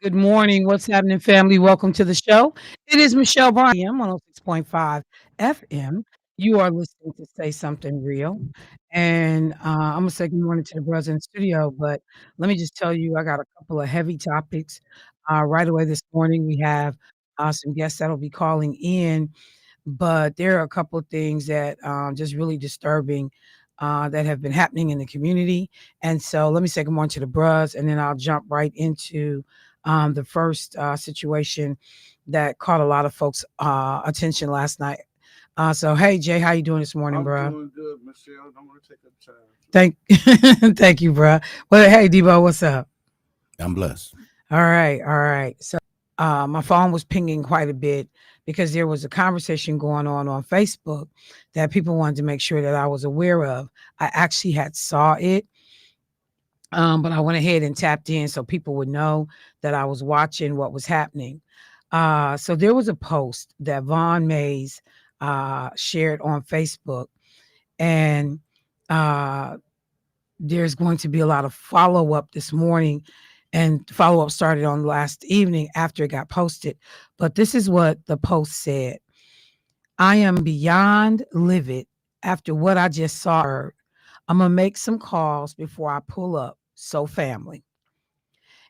Good morning. What's happening, family? Welcome to the show. It is Michelle Bryant, 106.5 FM. You are listening to Say Something Real. And I'm going to say good morning to the brothers in the studio. But let me just tell you, I got a couple of heavy topics. Right away this morning, we have some guests that'll be calling in. But there are a couple of things that just really disturbing that have been happening in the community. And so let me say good morning to the bros, and then I'll jump right into the first situation that caught a lot of folks' attention last night. So hey Jay, how you doing this morning, I'm bro? doing good, Michelle. Don't want to take up time. Thank, thank you, bro. Well, hey Debo, what's up? I'm blessed. All right, all right. So my phone was pinging quite a bit because there was a conversation going on Facebook that people wanted to make sure that I was aware of. I actually had saw it, but I went ahead and tapped in so people would know that I was watching what was happening. So there was a post that Vaughn Mays shared on Facebook, and uh, there's going to be a lot of follow up this morning, and follow up started on last evening after it got posted. But this is what the post said: I am beyond livid after what I just saw. I'm gonna make some calls before I pull up. So, family.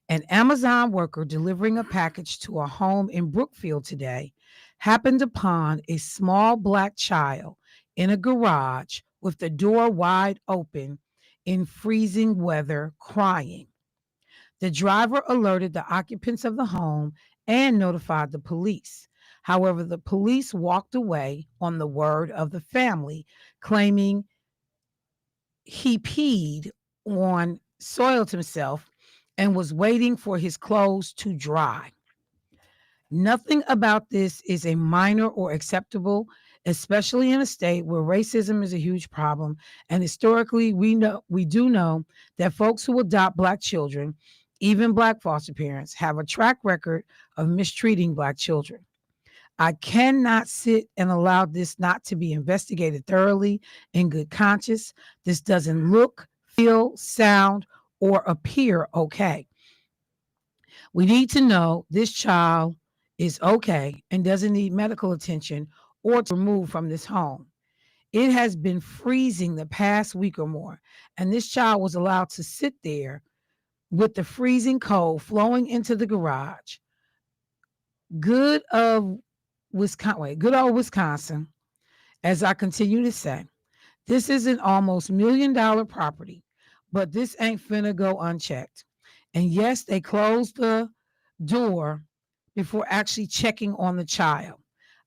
An Amazon worker delivering a package to a home in Brookfield today happened upon a small black child in a garage with the door wide open in freezing weather crying. The driver alerted the occupants of the home and notified the police. However, the police walked away on the word of the family, claiming he peed on, soiled himself, and was waiting for his clothes to dry. Nothing about this is a minor or acceptable, especially in a state where racism is a huge problem. And historically, we do know that folks who adopt black children, even black foster parents, have a track record of mistreating black children. I cannot sit and allow this not to be investigated thoroughly in good conscience. This doesn't look, feel, sound, or appear okay. We need to know this child is okay and doesn't need medical attention or to remove from this home. It has been freezing the past week or more, and this child was allowed to sit there with the freezing cold flowing into the garage. Good of good old Wisconsin, as I continue to say, this is an almost $1 million property, but this ain't finna go unchecked. And yes, they closed the door before actually checking on the child.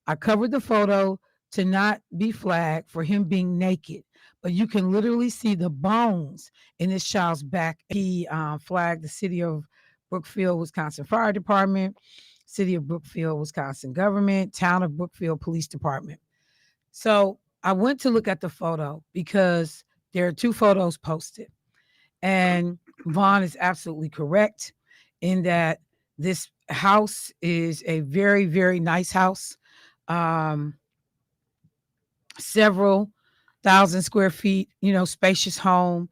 I covered the photo to not be flagged for him being naked, but you can literally see the bones in this child's back. He flagged the city of Brookfield, Wisconsin Fire Department, city of Brookfield, Wisconsin government, town of Brookfield Police Department. So I went to look at the photo because there are two photos posted. And Vaughn is absolutely correct in that this house is a very, very nice house. Um, Several thousand square feet, spacious home.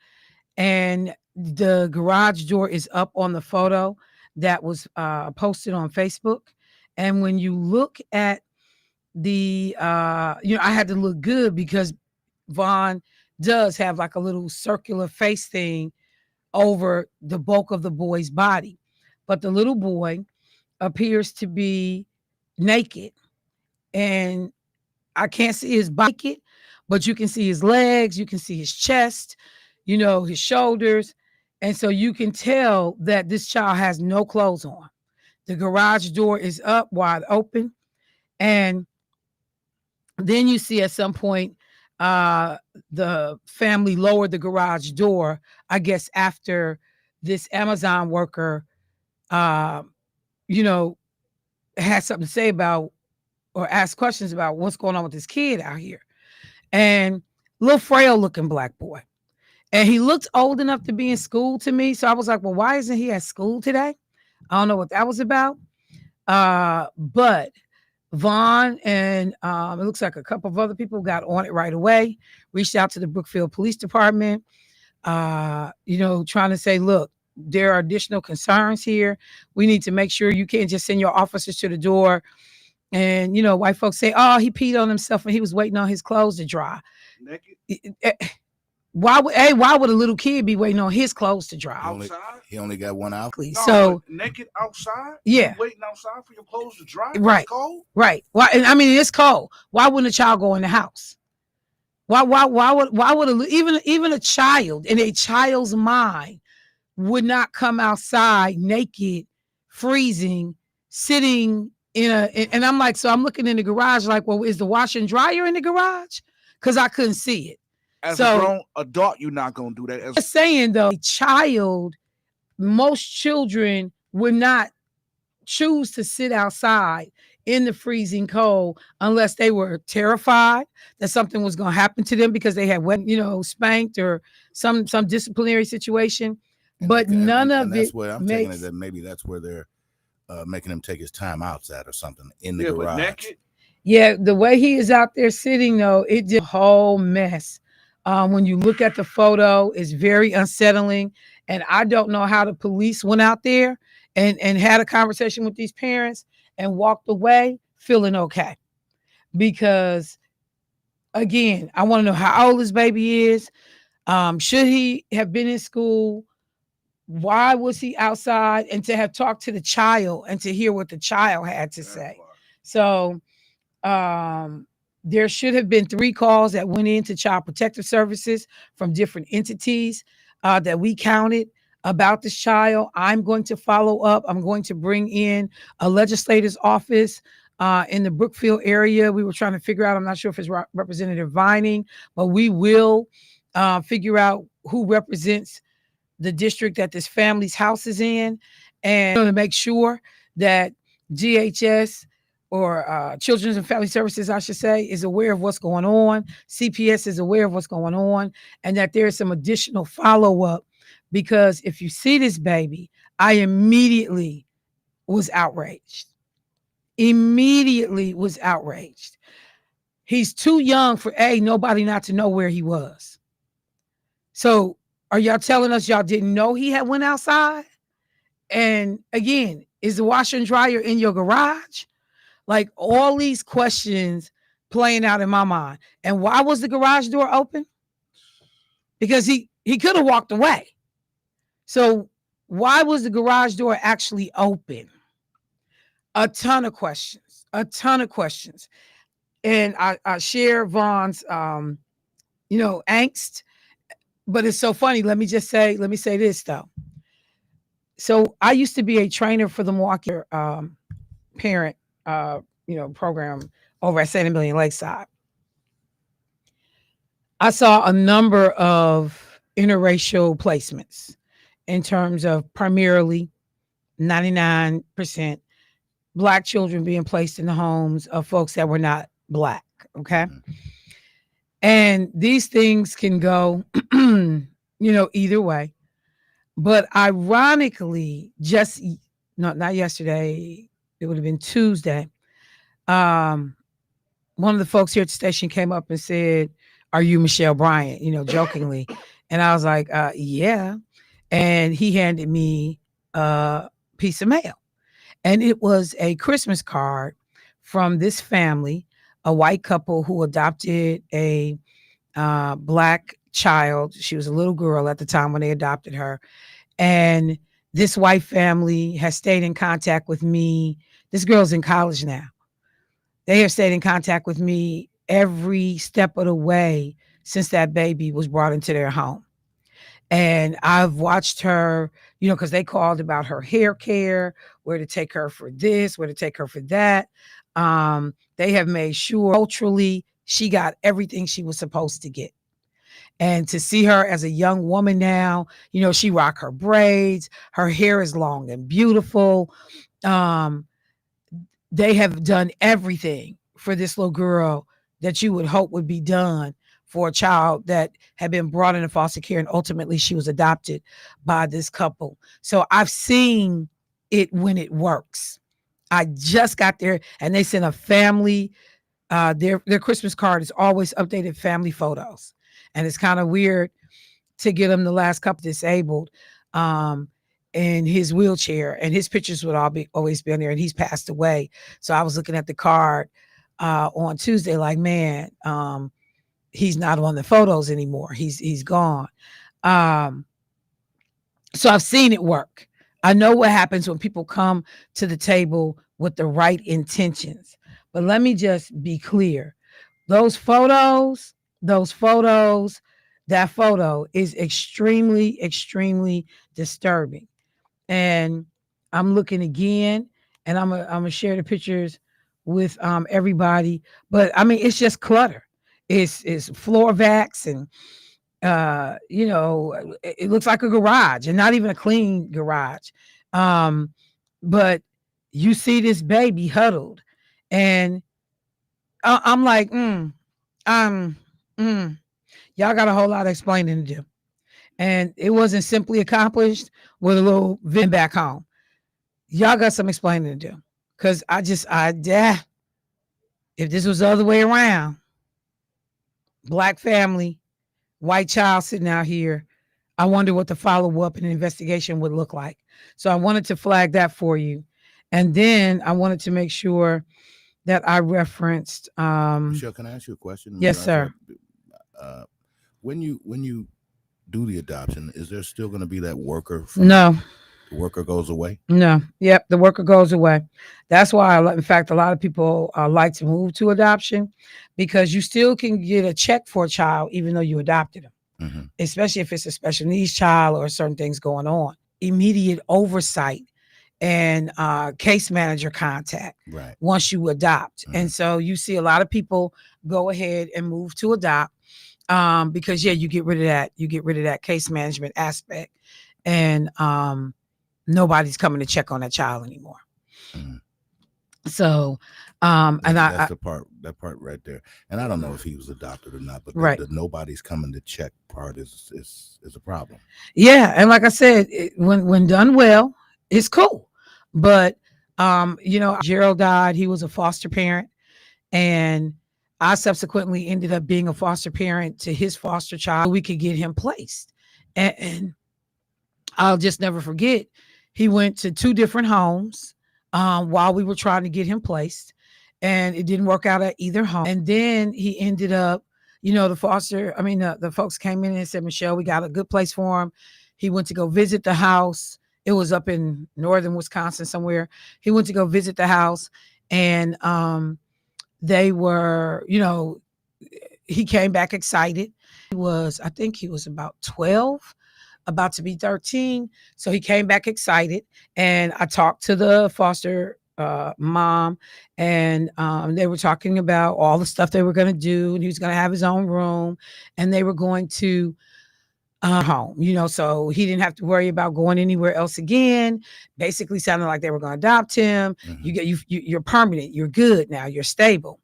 And the garage door is up on the photo that was posted on Facebook. And when you look at I had to look good because Vaughn does have like a little circular face thing over the bulk of the boy's body. But the little boy appears to be naked. And I can't see his body, but you can see his legs, you can see his chest, his shoulders. And so you can tell that this child has no clothes on. The garage door is up wide open. And then you see at some point uh the family lowered the garage door, I guess after this Amazon worker uh you know had something to say about or ask questions about what's going on with this kid out here. And little frail looking black boy. And he looked old enough to be in school to me. So I was like, well, why isn't he at school today? I don't know what that was about. But Vaughn and it looks like a couple of other people got on it right away, reached out to the Brookfield Police Department, trying to say, look, there are additional concerns here. We need to make sure you can't just send your officers to the door and, white folks say, oh, he peed on himself and he was waiting on his clothes to dry. Naked Why would a little kid be waiting on his clothes to dry? outside. He only got one out. No, So but naked outside. yeah, You waiting outside for your clothes to dry. right, It's cold. right. Why? And I mean, it's cold. Why wouldn't a child go in the house? Why would even a child in a child's mind would not come outside naked, freezing, sitting and I'm like, so I'm looking in the garage like, well, is the washer and dryer in the garage? Because I couldn't see it. As So a grown adult, you're not gonna do that. As just saying though, a child, most children would not choose to sit outside in the freezing cold unless they were terrified that something was going to happen to them because they had spanked or some disciplinary situation. But none of that's it where I'm taking it makes that maybe that's where they're making him take his time outside or something in the yeah, garage. but naked. Yeah, the way he is out there sitting though, it just a whole mess. When you look at the photo, it's very unsettling. And I don't know how the police went out there and had a conversation with these parents and walked away feeling okay. Because again, I want to know how old this baby is. Should he have been in school? Why was he outside? And to have talked to the child and to hear what the child had to say. So there should have been 3 calls that went into Child Protective Services from different entities that we counted about this child. I'm going to follow up. I'm going to bring in a legislator's office in the Brookfield area. We were trying to figure out, I'm not sure if it's Representative Vining, but we will figure out who represents the district that this family's house is in, and to make sure that GHS or Children's and Family Services, I should say, is aware of what's going on. CPS is aware of what's going on, and that there is some additional follow-up. Because if you see this baby, I immediately was outraged. Immediately was outraged. He's too young for nobody not to know where he was. So are y'all telling us y'all didn't know he had went outside? And again, is the washer and dryer in your garage? Like all these questions playing out in my mind. And why was the garage door open? Because he could have walked away. So why was the garage door actually open? A ton of questions. And I share Vaughn's angst. But it's so funny. Let me say this though. So I used to be a trainer for the Milwaukee parent program over at St. Amelia Lakeside. I saw a number of interracial placements in terms of primarily 99% Black children being placed in the homes of folks that were not Black. Okay. And these things can go, either way. But ironically, not yesterday, it would have been Tuesday. One of the folks here at the station came up and said, "Are you Michelle Bryant?" Jokingly. And I was like, yeah. And he handed me a piece of mail. And it was a Christmas card from this family, a white couple who adopted a Black child. She was a little girl at the time when they adopted her. And this white family has stayed in contact with me. This girl's in college now. They have stayed in contact with me every step of the way since that baby was brought into their home. And I've watched her, because they called about her hair care, where to take her for this, where to take her for that. They have made sure culturally she got everything she was supposed to get. And to see her as a young woman now, she rock her braids, her hair is long and beautiful. They have done everything for this little girl that you would hope would be done for a child that had been brought into foster care, and ultimately she was adopted by this couple. So I've seen it when it works. I just got there, and they sent a family. Their Christmas card is always updated family photos, and it's kind of weird to get them the last couple disabled. in his wheelchair, and his pictures would always be on there, and he's passed away. So I was looking at the card on Tuesday, like, man, he's not on the photos anymore. He's gone. Um, so I've seen it work. I know what happens when people come to the table with the right intentions. But let me just be clear. Those photos, that photo is extremely, extremely disturbing. And I'm looking again, and I'm gonna share the pictures with everybody. But I mean, it's just clutter. It's floor vacs, and it looks like a garage, and not even a clean garage. But you see this baby huddled, and I'm like, um, mm, y'all got a whole lot of explaining to do. And it wasn't simply accomplished with a little vin back home. Y'all got some explaining to do. Cause if this was the other way around, black family, white child sitting out here, I wonder what the follow-up and investigation would look like. So I wanted to flag that for you. And then I wanted to make sure that I referenced Michelle, can I ask you a question? Yes, sir. When you do the adoption, is there still going to be that worker? No. The worker goes away? No. Yep. The worker goes away. That's why, in fact, a lot of people like to move to adoption, because you still can get a check for a child even though you adopted them, especially if it's a special needs child or certain things going on. Immediate oversight and case manager contact once you adopt. And so you see a lot of people go ahead and move to adopt because you get rid of that case management aspect, and nobody's coming to check on that child anymore. So that's that part right there. And I don't know if he was adopted or not, but the nobody's coming to check part is a problem. Yeah, and like I said, when done well, it's cool. But Gerald died. He was a foster parent, and I subsequently ended up being a foster parent to his foster child. We could get him placed, and I'll just never forget. He went to 2 different homes while we were trying to get him placed, and it didn't work out at either home. And then he ended up, the folks came in and said, Michelle, we got a good place for him. He went to go visit the house. It was up in northern Wisconsin somewhere. He went to go visit the house, and they were, he came back excited. I think he was about 12, about to be 13. So he came back excited, and I talked to the foster mom, and they were talking about all the stuff they were going to do, and he was going to have his own room, and they were going to home, so he didn't have to worry about going anywhere else again. Basically sounded like they were going to adopt him. You're permanent. You're good now. You're stable.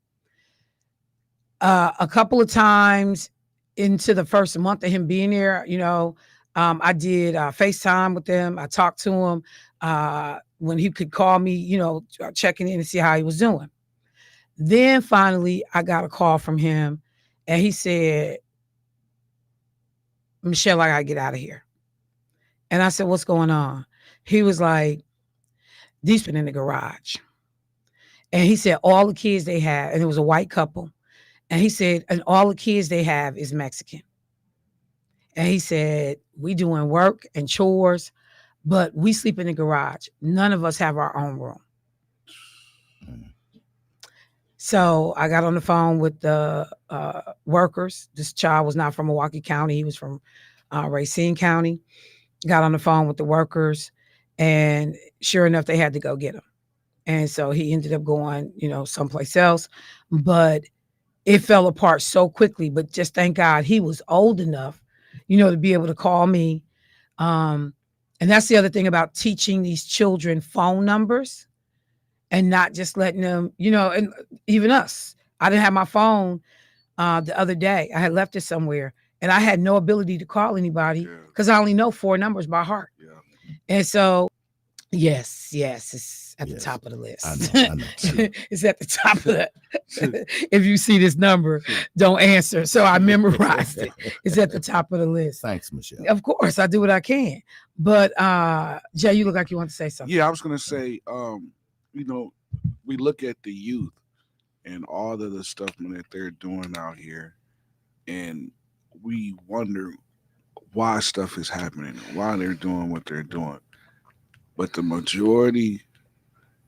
A couple of times into the first month of him being there, I did FaceTime with him. I talked to him when he could call me, checking in to see how he was doing. Then finally, I got a call from him, and he said, Michelle, I gotta get out of here. And I said, what's going on? He was like, these been in the garage. And he said, all the kids they have, and it was a white couple. And he said, and all the kids they have is Mexican. And he said, we doing work and chores, but we sleep in the garage. None of us have our own room. So I got on the phone with the workers. This child was not from Milwaukee County. He was from Racine County. Got on the phone with the workers, and sure enough, they had to go get him. And so he ended up going, someplace else. But it fell apart so quickly. But just thank God he was old enough, to be able to call me. And that's the other thing about teaching these children phone numbers. And not just letting them, and even us. I didn't have my phone the other day. I had left it somewhere, and I had no ability to call anybody because I only know 4 numbers by heart. Yeah. And so Yes, it's at the Yes, top of the I list. know. It's at the top of the. If you see this number, don't answer. So I memorized it. It's at the top of the list. Thanks, Michelle. Of course, I do what I can. But Jay, you look like you want to say something. Yeah, I was gonna say, we look at the youth and all of the stuff that they're doing out here, and we wonder why stuff is happening, why they're doing what they're doing. But the majority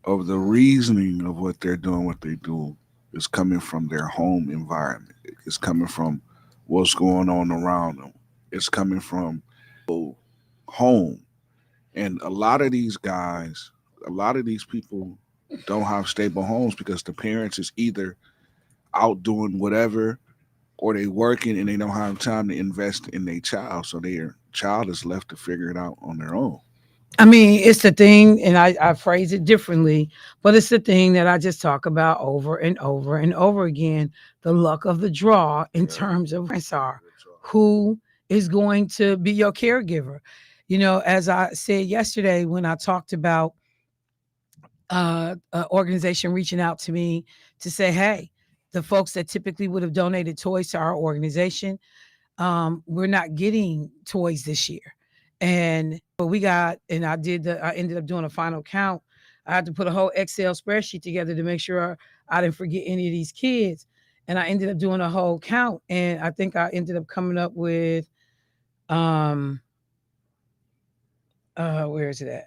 of the reasoning of what they're doing, what they do, is coming from their home environment. It's coming from what's going on around them. It's coming from home. And a lot of these guys, a lot of these people don't have stable homes because the parents is either out doing whatever or they working and they don't have time to invest in their child. So their child is left to figure it out on their own. I mean, it's the thing, and I phrase it differently, but it's the thing that I just talk about over and over and over again. The luck of the draw in terms of are who is going to be your caregiver. As I said yesterday when I talked about an organization reaching out to me to say, hey, the folks that typically would have donated toys to our organization, we're not getting toys this year. And we got, and I ended up doing a final count. I had to put a whole Excel spreadsheet together to make sure I didn't forget any of these kids. And I ended up doing a whole count. And I think I ended up coming up with, where is it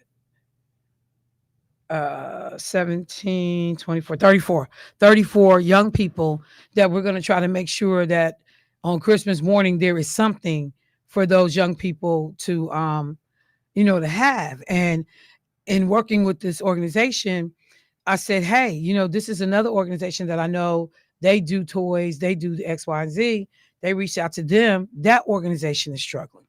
at? 17, 24, 34 young people that we're going to try to make sure that on Christmas morning there is something for those young people to to have. And in working with this organization, I said, hey, this is another organization that I know they do toys, they do the X, Y, and Z. They reached out to them. That organization is struggling.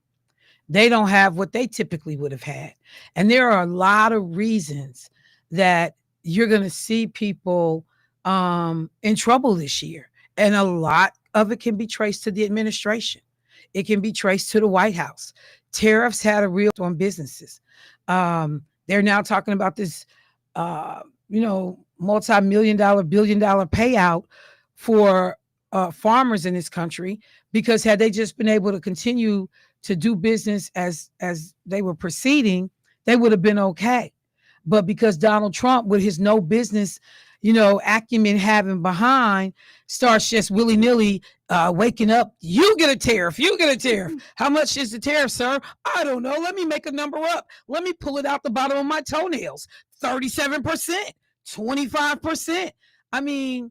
They don't have what they typically would have had. And there are a lot of reasons that you're going to see people in trouble this year. And a lot of it can be traced to the administration. It can be traced to the White House. Tariffs had a real on businesses. They're now talking about this, multi-million dollar, billion-dollar payout for farmers in this country, because had they just been able to continue to do business as they were proceeding, they would have been okay. But because Donald Trump, with his no business, acumen having behind, starts just willy-nilly waking up, you get a tariff. How much is the tariff, sir? I don't know. Let me make a number up. Let me pull it out the bottom of my toenails. 37%, 25%. I mean,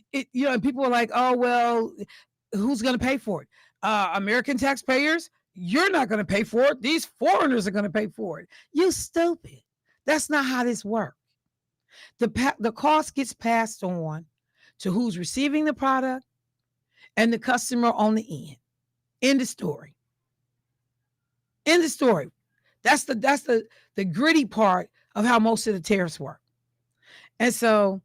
and people are like, oh, well, who's going to pay for it? American taxpayers? You're not going to pay for it. These foreigners are going to pay for it. You stupid. That's not how this works. The cost gets passed on to who's receiving the product and the customer on the end. End of story. That's the gritty part of how most of the tariffs work. And so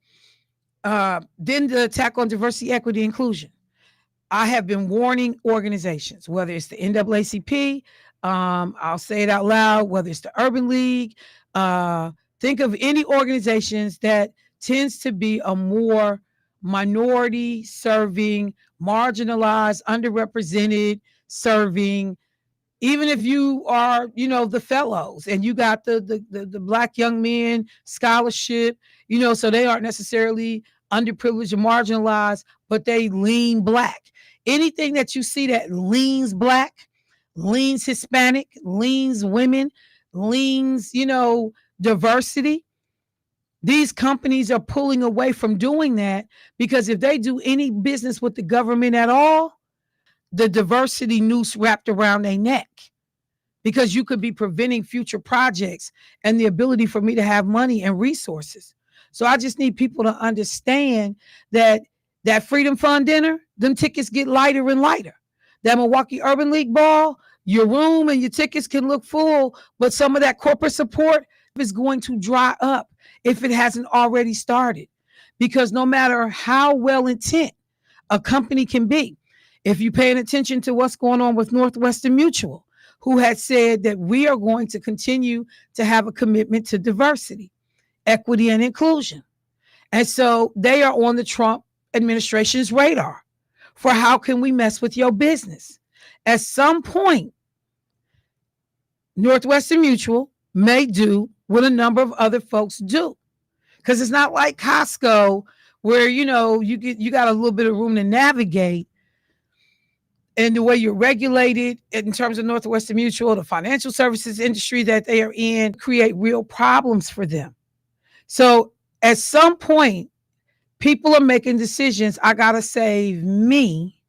then the attack on diversity, equity, inclusion. I have been warning organizations, whether it's the NAACP, I'll say it out loud, whether it's the Urban League, think of any organizations that tends to be a more minority serving, marginalized, underrepresented serving. Even if you are, the fellows and you got the Black young men scholarship, so they aren't necessarily underprivileged or marginalized, but they lean Black. Anything that you see that leans Black, leans Hispanic, leans women, leans, diversity, these companies are pulling away from doing that, because if they do any business with the government at all, the diversity noose wrapped around their neck, because you could be preventing future projects and the ability for me to have money and resources. So I just need people to understand that Freedom Fund dinner, them tickets get lighter and lighter. That Milwaukee Urban League ball, your room and your tickets can look full, but some of that corporate support is going to dry up if it hasn't already started. Because no matter how well intent a company can be, if you're paying attention to what's going on with Northwestern Mutual, who had said that we are going to continue to have a commitment to diversity, equity, and inclusion. And so they are on the Trump administration's radar for how can we mess with your business. At some point, Northwestern Mutual may do what a number of other folks do. Because it's not like Costco where, you got a little bit of room to navigate, and the way you're regulated in terms of Northwestern Mutual, the financial services industry that they are in, create real problems for them. So at some point, people are making decisions. I got to save me,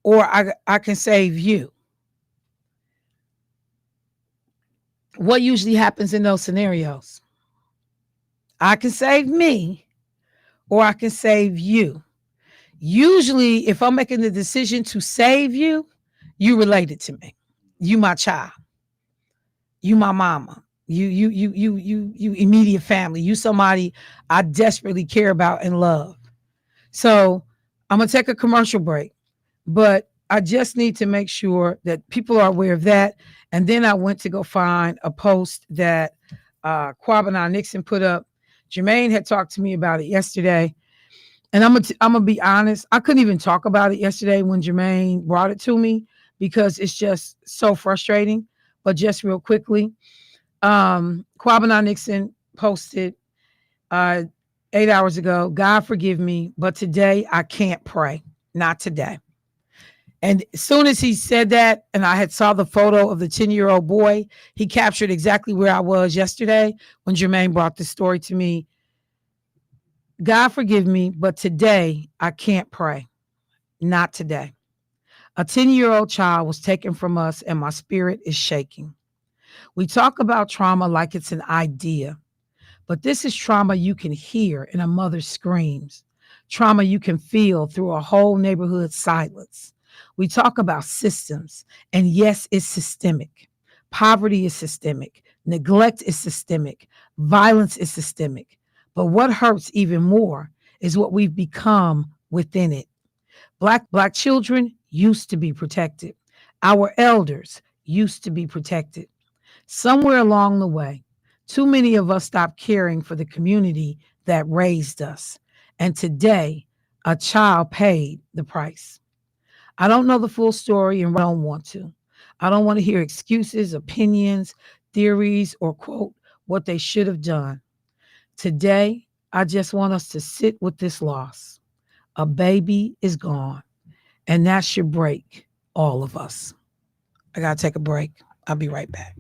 or I can save you. What usually happens in those scenarios? I can save me, or I can save you. Usually, if I'm making the decision to save you, you related to me. You my child. You my mama. You immediate family. You somebody I desperately care about and love. So I'm gonna take a commercial break, but I just need to make sure that people are aware of that. And then I went to go find a post that Kwabena Nixon put up. Jermaine had talked to me about it yesterday. And I'm gonna be honest, I couldn't even talk about it yesterday when Jermaine brought it to me because it's just so frustrating. But just real quickly, Kwabena Nixon posted uh, 8 hours ago, God forgive me, but today I can't pray. Not today. And as soon as he said that, and I had saw the photo of the 10-year-old boy, he captured exactly where I was yesterday when Jermaine brought this story to me. God forgive me, but today I can't pray. Not today. A 10-year-old child was taken from us, and my spirit is shaking. We talk about trauma like it's an idea, but this is trauma you can hear in a mother's screams, trauma you can feel through a whole neighborhood silence. We talk about systems, and yes, it's systemic. Poverty is systemic. Neglect is systemic. Violence is systemic. But what hurts even more is what we've become within it. Black children used to be protected. Our elders used to be protected. Somewhere along the way, too many of us stopped caring for the community that raised us. And today, a child paid the price. I don't know the full story and I don't want to. I don't want to hear excuses, opinions, theories, or quote what they should have done. Today, I just want us to sit with this loss. A baby is gone, and that should break all of us. I got to take a break. I'll be right back.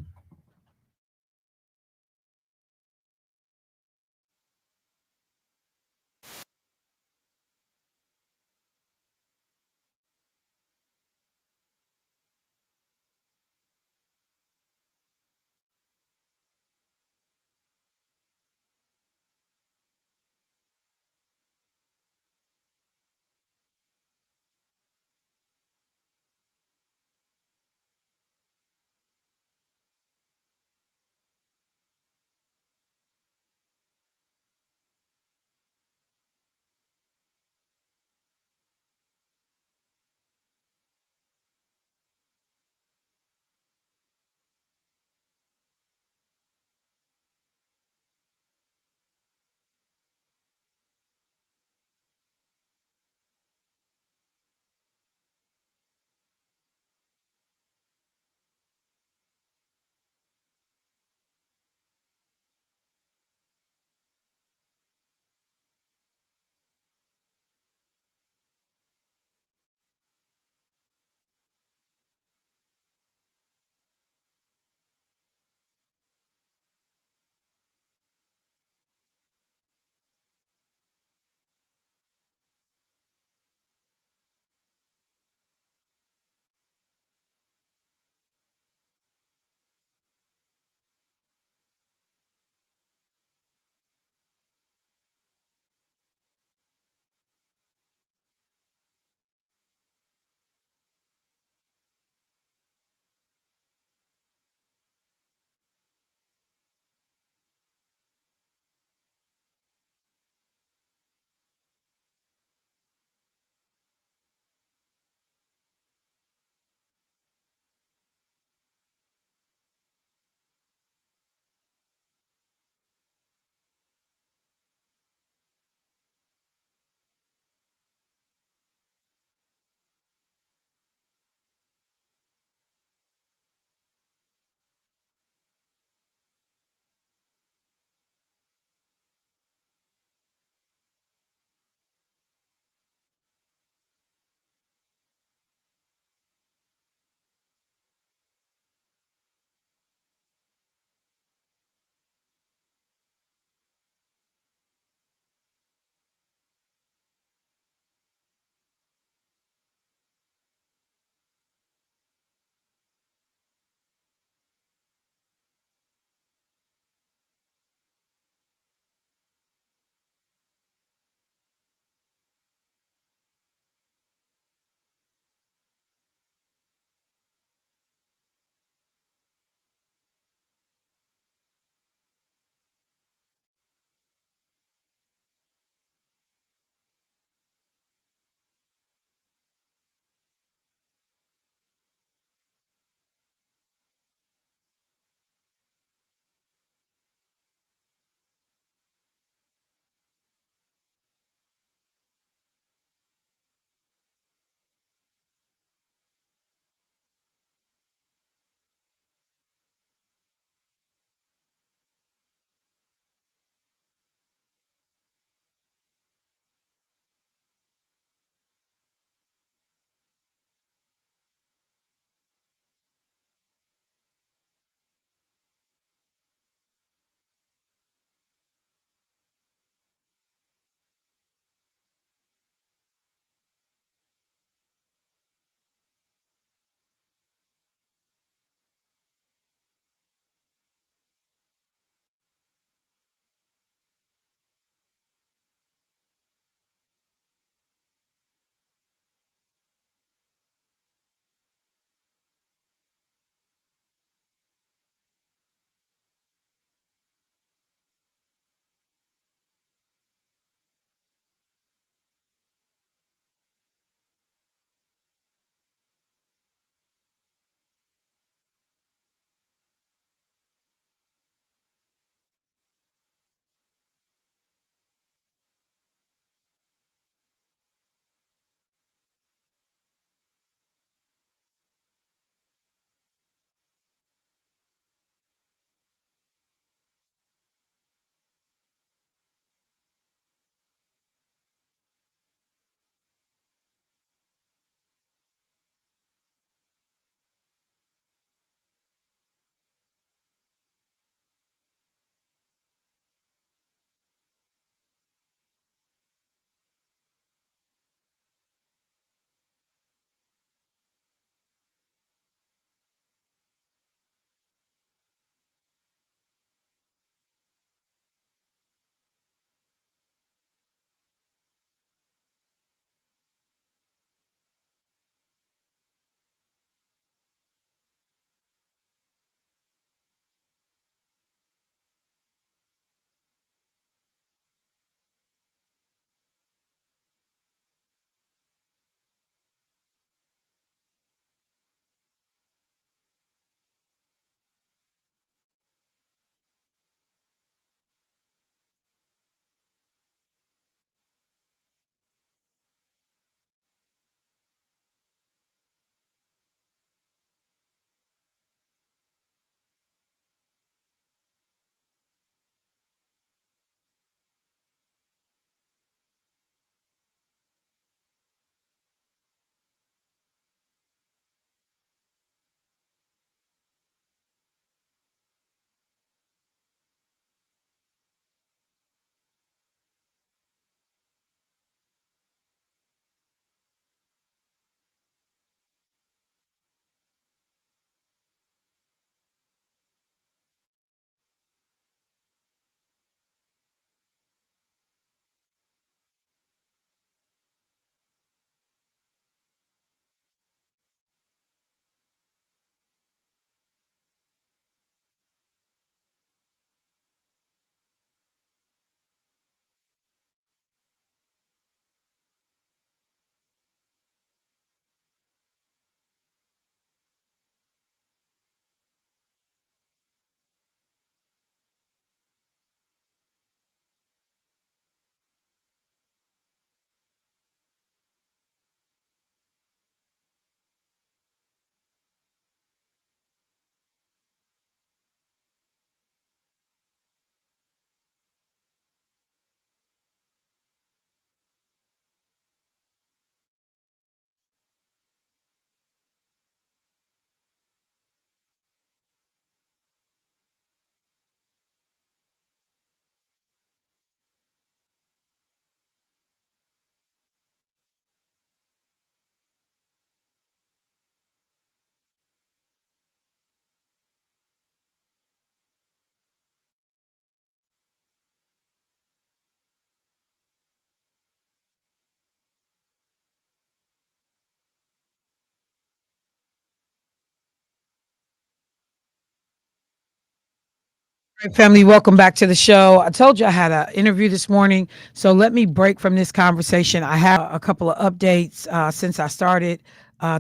Right, family, welcome back to the show. I told you I had an interview this morning, so let me break from this conversation. I have a couple of updates since I started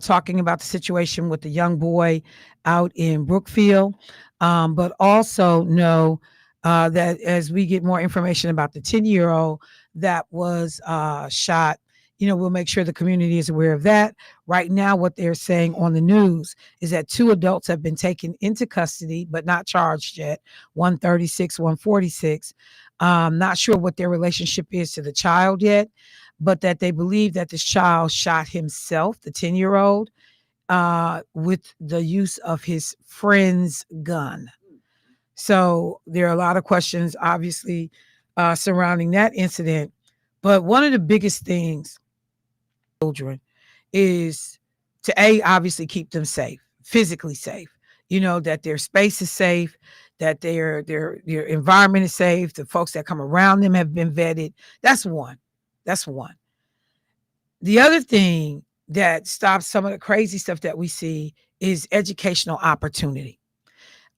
talking about the situation with the young boy out in Brookfield, but also know that as we get more information about the 10-year-old that was shot, we'll make sure the community is aware of that. Right now, what they're saying on the news is that two adults have been taken into custody but not charged yet. 136, 146. Not sure what their relationship is to the child yet, but that they believe that this child shot himself, the 10-year-old, with the use of his friend's gun. So there are a lot of questions, obviously, surrounding that incident. But one of the biggest things, children, is to obviously keep them safe, physically safe. That their space is safe, that their environment is safe, the folks that come around them have been vetted. That's one. That's one. The other thing that stops some of the crazy stuff that we see is educational opportunity.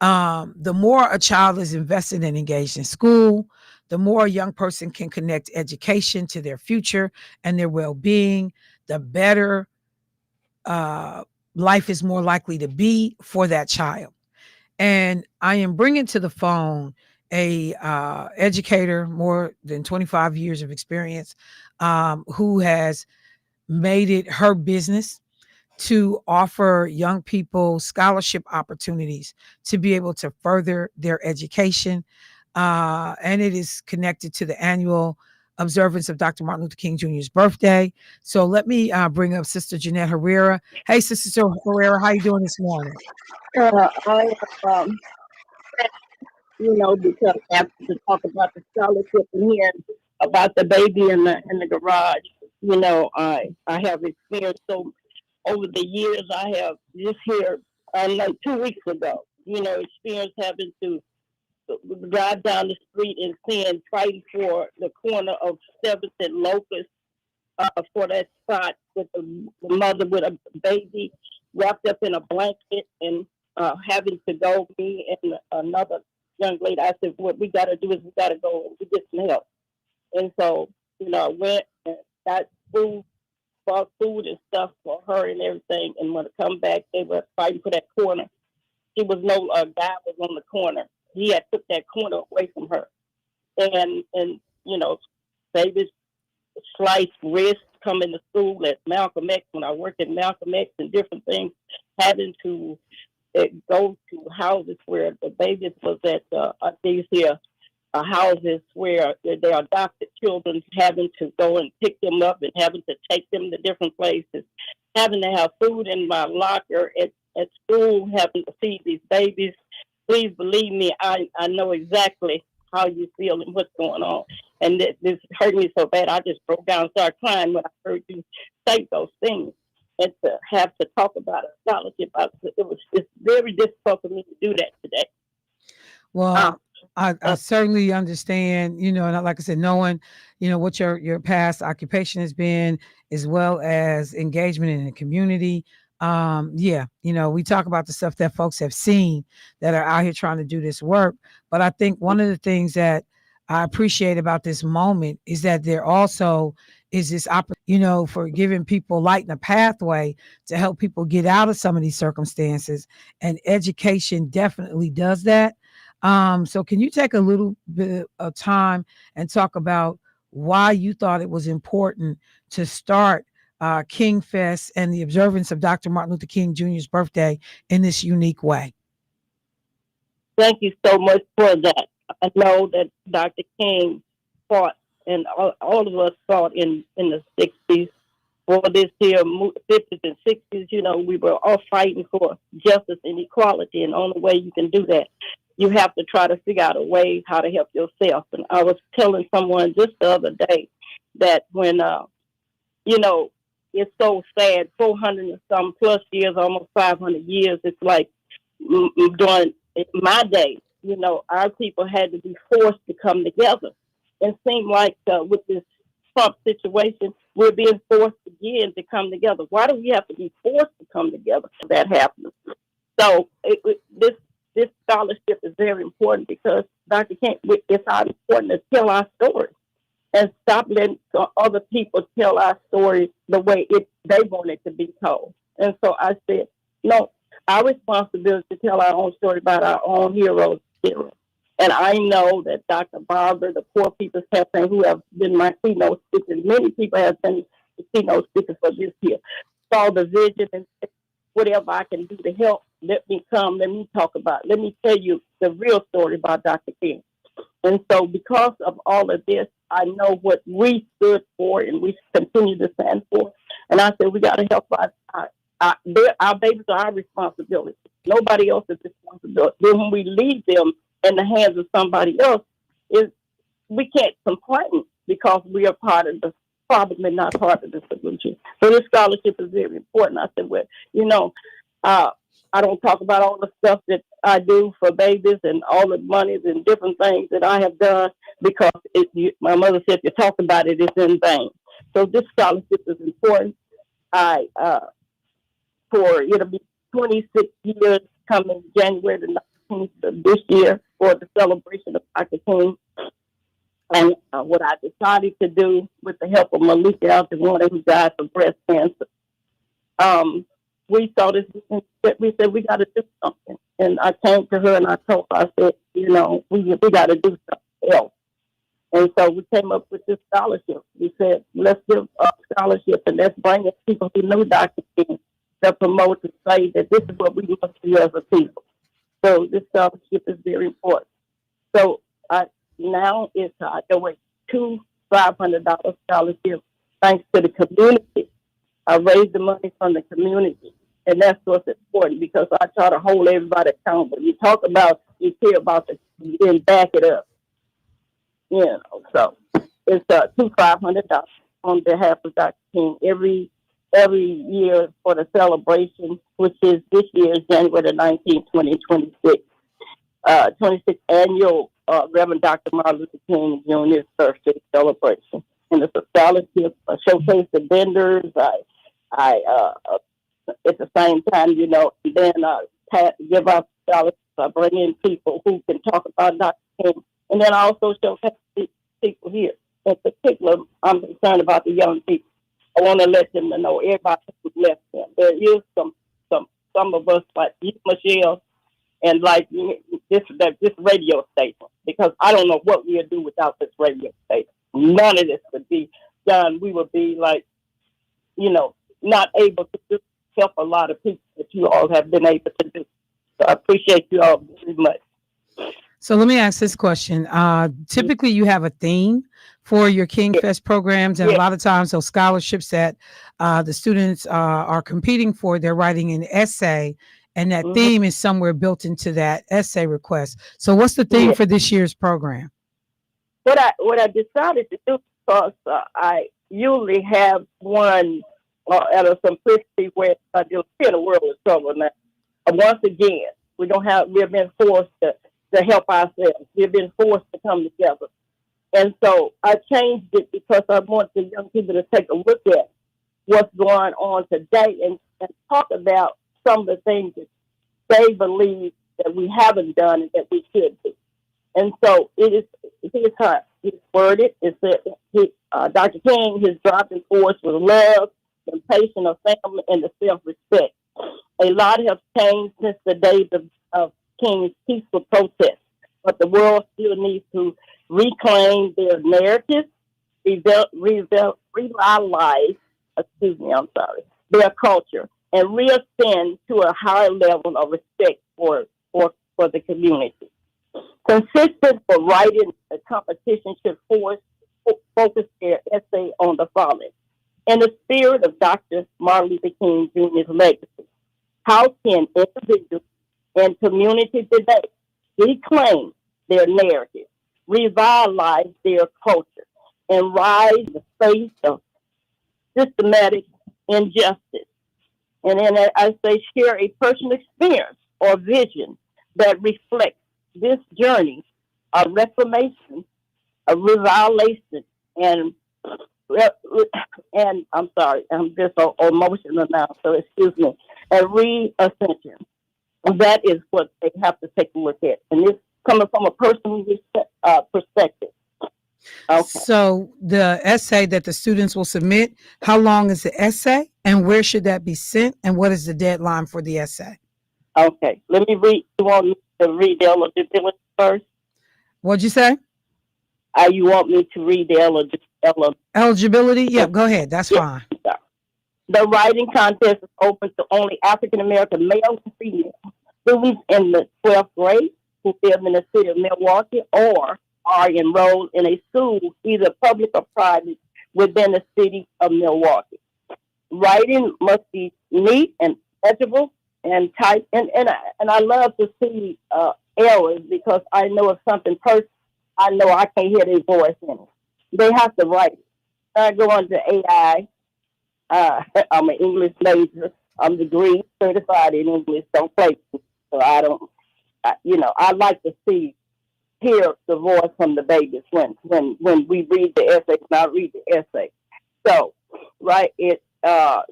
The more a child is invested and engaged in school, the more a young person can connect education to their future and their well-being, the better uh, life is more likely to be for that child. And I am bringing to the phone a educator, more than 25 years of experience, who has made it her business to offer young people scholarship opportunities to be able to further their education. And it is connected to the annual observance of Dr. Martin Luther King Jr.'s birthday. So let me bring up Sister Jeanette Herrera. Hey, Sister Herrera, how you doing this morning? I um, because after to talk about the scholarship and hearing about the baby in the garage, I have experienced so over the years. I have just here like 2 weeks ago, experienced having to drive down the street and seeing fighting for the corner of 7th and Locust for that spot with the mother with a baby wrapped up in a blanket and having to go, me and another young lady. I said, what we got to do is we got to go and get some help. And so, I went and got food, bought food and stuff for her and everything. And when I come back, they were fighting for that corner. She was no guy was on the corner. He had took that corner away from her. And babies sliced wrists coming to school at Malcolm X when I worked at Malcolm X and different things, having to go to houses where the babies was at these here houses where they adopted children, having to go and pick them up and having to take them to different places, having to have food in my locker at school, having to feed these babies. Please believe me, I know exactly how you feel and what's going on. And this hurt me so bad, I just broke down and started crying when I heard you say those things. And to have to talk about a scholarship, it's very difficult for me to do that today. Well, I certainly understand, and like I said, knowing, what your past occupation has been, as well as engagement in the community. Yeah, we talk about the stuff that folks have seen that are out here trying to do this work. But I think one of the things that I appreciate about this moment is that there also is this opportunity, for giving people light in a pathway to help people get out of some of these circumstances. And education definitely does that. So can you take a little bit of time and talk about why you thought it was important to start Kingfest and the observance of Dr. Martin Luther King Jr.'s birthday in this unique way? Thank you so much for that. I know that Dr. King fought, and all of us fought in the 60s for this here 50s and 60s. We were all fighting for justice and equality, and the only way you can do that, you have to try to figure out a way how to help yourself. And I was telling someone just the other day that when, it's so sad, 400 and some plus years, almost 500 years, it's like during my day, our people had to be forced to come together. It seemed like with this Trump situation, we're being forced again to come together. Why do we have to be forced to come together for that happens? So this this scholarship is very important because Dr. King, it's important to tell our story and stop letting other people tell our story the way they want it to be told. And so I said, no, our responsibility to tell our own story about our own heroes. And I know that Dr. Barber, the Poor People's Campaign, who have been my keynote speakers, many people have been the keynote speakers for this year, saw the vision and said, whatever I can do to help, let me come, let me talk about, let me tell you the real story about Dr. King. And so because of all of this, I know what we stood for and we continue to stand for. And I said, we got to help our babies are our responsibility. Nobody else's responsibility. Then when we leave them in the hands of somebody else, we can't complain because we are part of the problem and not part of the solution. So this scholarship is very important. I said, well, I don't talk about all the stuff that I do for babies and all the monies and different things that I have done because my mother said, if you talk about it, it's in vain. So this scholarship is important. It'll be 26 years coming January the 19th of this year for the celebration of Dr. King. And what I decided to do with the help of Malika Altawana, who died from breast cancer, we saw this, we said, we got to do something. And I came to her and I told her, I said, we got to do something else. And so we came up with this scholarship. We said, let's give a scholarship and let's bring in people who knew Dr. King to promote and say that this is what we must do as a people. So this scholarship is very important. So now it's away two $500 scholarships thanks to the community. I raised the money from the community. And that's what's important because I try to hold everybody accountable. You talk about, you care about you then back it up. So it's two $500 on behalf of Dr. King every year for the celebration, which is this year, January the 19th, 2026. 26th annual Reverend Dr. Martin Luther King Jr.'s birthday celebration. And it's a scholarship, showcase the vendors. At the same time, and then give out scholarships. I bring in people who can talk about Dr. King. And then I also showcase people here. In particular, I'm concerned about the young people. I want to let them know everybody who's left them. There is some of us like you, Michelle, and like this radio station, because I don't know what we'll do without this radio station. None of this would be done. We would be like, not able to help a lot of people that you all have been able to do. So I appreciate you all very much. So let me ask this question. Typically, you have a theme for your Kingfest programs, and a lot of times those scholarships that the students are competing for, they're writing an essay, and that theme is somewhere built into that essay request. So what's the theme for this year's program? What I decided to do, because I usually have one at a simplicity where you'll see the world of trouble now. Once again, we have been forced to help ourselves. We've been forced to come together. And so I changed it because I want the young people to take a look at what's going on today and talk about some of the things that they believe that we haven't done and that we should do. And so it's worded. It said Dr. King, his driving force was love, temptation of family, and the self-respect. A lot has changed since the days of King's peaceful protest, but the world still needs to reclaim their narrative, revitalize, their culture, and reascend to a higher level of respect for the community. Consistent for writing a competition should focus their essay on the following. In the spirit of Dr. Martin Luther King Jr.'s legacy, how can individuals and community today reclaim their narrative, revitalize their culture, and rise in the face of systematic injustice? And then I say share a personal experience or vision that reflects this journey of reformation, of revitalization, and I'm sorry, I'm just so emotional now, so excuse me, and reascension. That is what they have to take a look at, and this coming from a personal perspective. Okay. So the essay that the students will submit, how long is the essay and where should that be sent and what is the deadline for the essay? Okay. Let me read. You want me to read the eligibility first? What'd you say? You want me to read the eligibility? Yep, go ahead. That's fine. The writing contest is open to only African American male and female students in the 12th grade who live in the city of Milwaukee or are enrolled in a school, either public or private, within the city of Milwaukee. Writing must be neat and legible and type. And I love to see errors because I know if something personal, I know I can't hear their voice in it. They have to write it. I go on to AI. I'm an English major. I'm degree certified in English. Don't play. So I like to hear the voice from the babies when we read the essay. When I read the essay. So, right,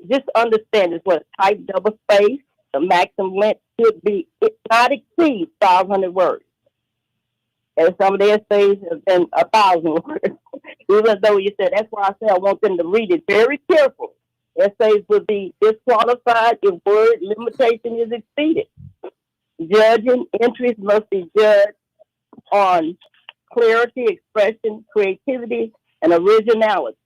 just understand is what a type double space. The maximum length should be not exceed 500 words. And some of the essays have been 1,000 words. Even though you said, that's why I say I want them to read it very carefully. Essays will be disqualified if word limitation is exceeded. Judging entries must be judged on clarity, expression, creativity, and originality.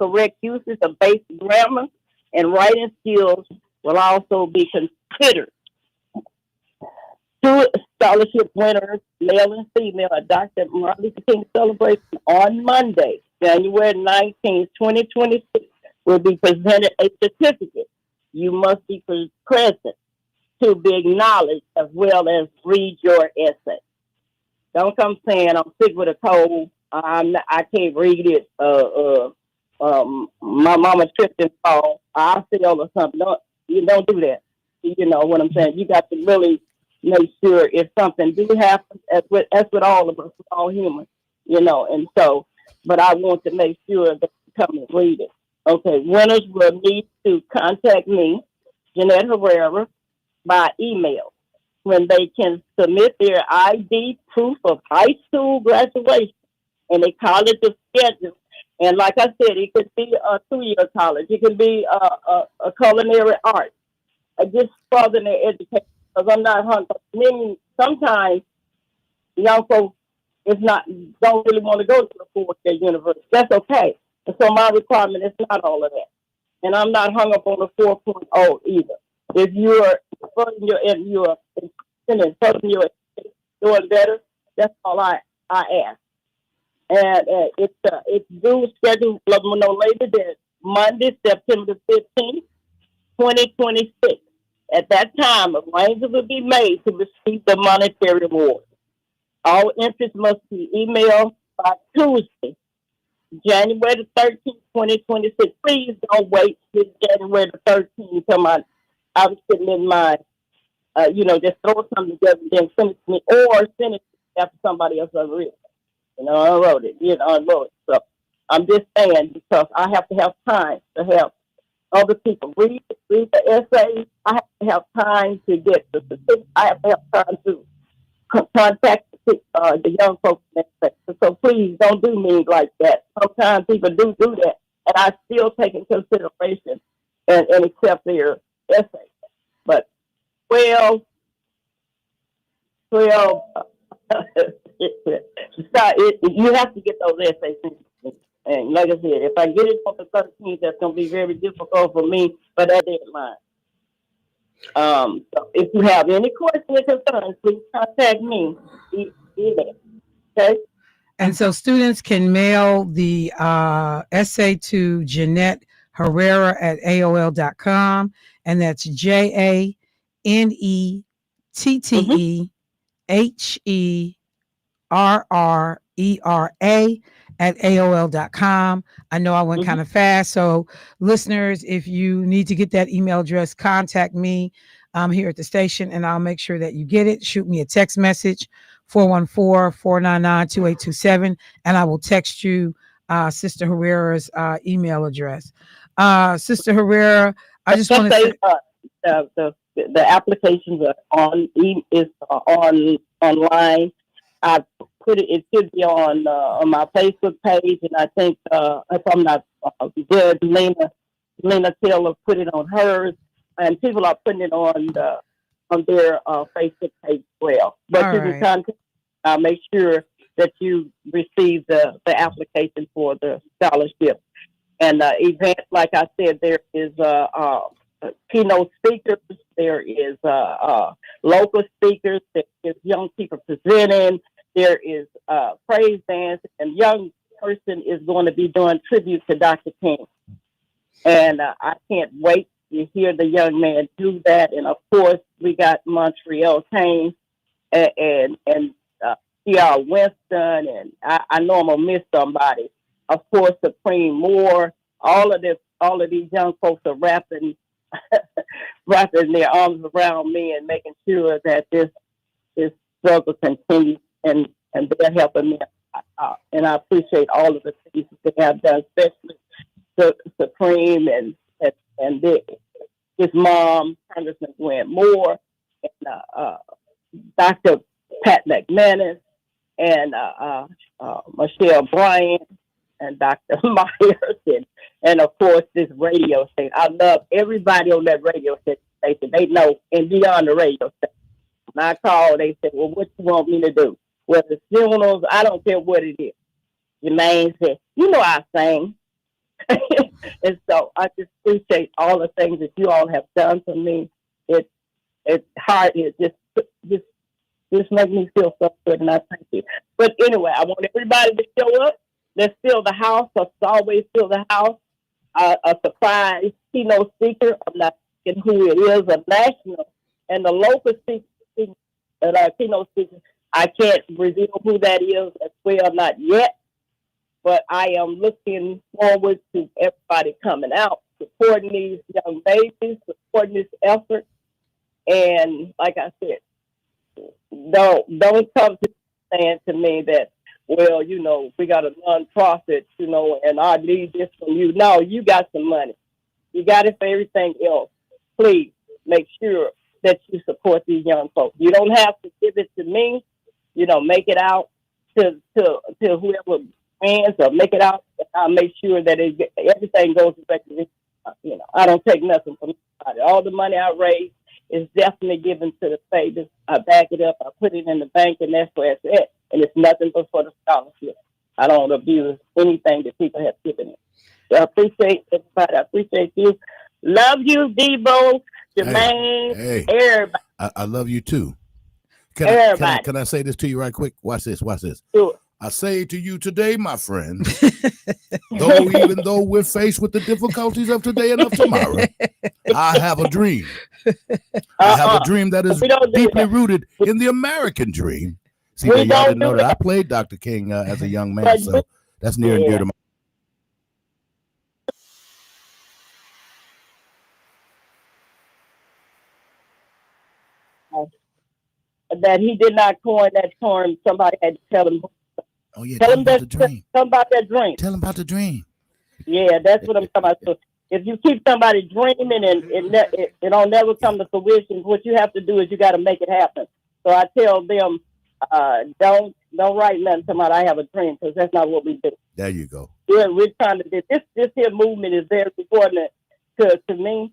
Correct uses of basic grammar and writing skills will also be considered. Two scholarship winners, male and female, at Dr. Martin Luther King celebration on Monday, January 19, 2026, will be presented a certificate. You must be present to be acknowledged as well as read your essay. Don't come saying I'm sick with a cold. I can't read it. My mama tripped and fall. I fell or something. You don't do that. You know what I'm saying? You got to really make sure if something do happen, as with all of us, we're all human, and so, but I want to make sure that you come and read it. Okay, winners will need to contact me, Jeanette Herrera, by email when they can submit their ID proof of high school graduation and a college schedule. And like I said, it could be a 2-year college. It could be a culinary art. Just further their education. Because I'm not hung up. Sometimes young folks don't really want to go to the 4-year university. That's okay. And so my requirement is not all of that. And I'm not hung up on the 4.0 either. If you're doing better, that's all I ask. And it's due scheduled no later than Monday, September 15th, 2026. At that time, arrangements will be made to receive the monetary award. All entries must be emailed by Tuesday, January the 13th, 2026. Please don't wait till January the 13th until I'm sitting in my, just throw something together and then send it to me, or send it after somebody else has written it. I wrote it, unload it. So I'm just saying, because I have to have time to help other people read the essays. I have to have time to get the statistics. I have to have time to contact the young folks. So please don't do me like that. Sometimes people do that, and I still take in consideration and accept their essays. But 12 you have to get those essays in. And like I said, if I get it on the 13th, that's going to be very difficult for me for that deadline. So if you have any questions or concerns, please contact me. Okay? And so students can mail the essay to Jeanette Herrera at AOL.com. And that's JANETTEHERRERA at AOL.com. I know I went kind of fast. So listeners, if you need to get that email address, contact me here at the station and I'll make sure that you get it. Shoot me a text message, 414-499-2827, and I will text you Sister Herrera's email address. Sister Herrera, I just want to say the applications are on online. I put it. It should be on my Facebook page, and I think if I'm not good, Lena Taylor put it on hers, and people are putting it on their Facebook page as well. But All you can right. contact. Make sure that you receive the application for the scholarship. And events, like I said, there is keynote speakers, there is local speakers, there is young people presenting, there is praise dance, and young person is going to be doing tribute to Dr. King. And I can't wait to hear the young man do that. And of course, we got Montreal Kane and C.R. Winston, and I know I'm gonna miss somebody. Of course, Supreme Moore. All of these young folks are wrapping their arms around me and making sure that this struggle continues, and they're helping me. And I appreciate all of the things that they have done, especially the Supreme and his mom, Congressman Gwen Moore, and Dr. Pat McManus, and Michelle Bryant, and Dr. Myers, and of course this radio station. I love everybody on that radio station. They know, and beyond the radio station. When I call, they say, "Well, what you want me to do? Whether it's funerals, I don't care what it is." Jermaine said, "You know I sing." And so I just appreciate all the things that you all have done for me. It's hard. It just makes me feel so good, and I thank you. But anyway, I want everybody to show up. Let's fill the house. Let's always fill the house. A surprise keynote speaker. I'm not saying who it is, a national and the local speaker, keynote speaker. I can't reveal who that is as well, not yet. But I am looking forward to everybody coming out, supporting these young babies, supporting this effort. And like I said, don't come to saying to me that, well, we got a nonprofit, and I need this from you. No, you got some money. You got it for everything else. Please make sure that you support these young folks. You don't have to give it to me. Make it out to whoever hands, or make it out. I'll make sure that everything goes effectively. I don't take nothing from anybody. All the money I raise is definitely given to the babies. I back it up. I put it in the bank, and that's where it's at. And it's nothing but for the scholarship. I don't abuse anything that people have given me. So I appreciate everybody. I appreciate you. Love you, Debo, Jermaine, everybody. I love you too. Everybody. Can I say this to you right quick? Watch this. Sure. I say to you today, my friend, even though we're faced with the difficulties of today and of tomorrow, I have a dream. I have a dream that is deeply rooted in the American dream. See, y'all didn't know that I played Dr. King as a young man, so that's near and dear to my. That he did not coin that term. Somebody had to tell him. Oh yeah, tell him about the dream. Tell him about that dream. Tell him about the dream. Yeah, that's what I'm talking about. So if you keep somebody dreaming and it'll never come to fruition, what you have to do is you got to make it happen. So I tell them, don't write nothing about I have a dream, because that's not what we do. There you go. Yeah, we're trying to do this here movement is very important to me,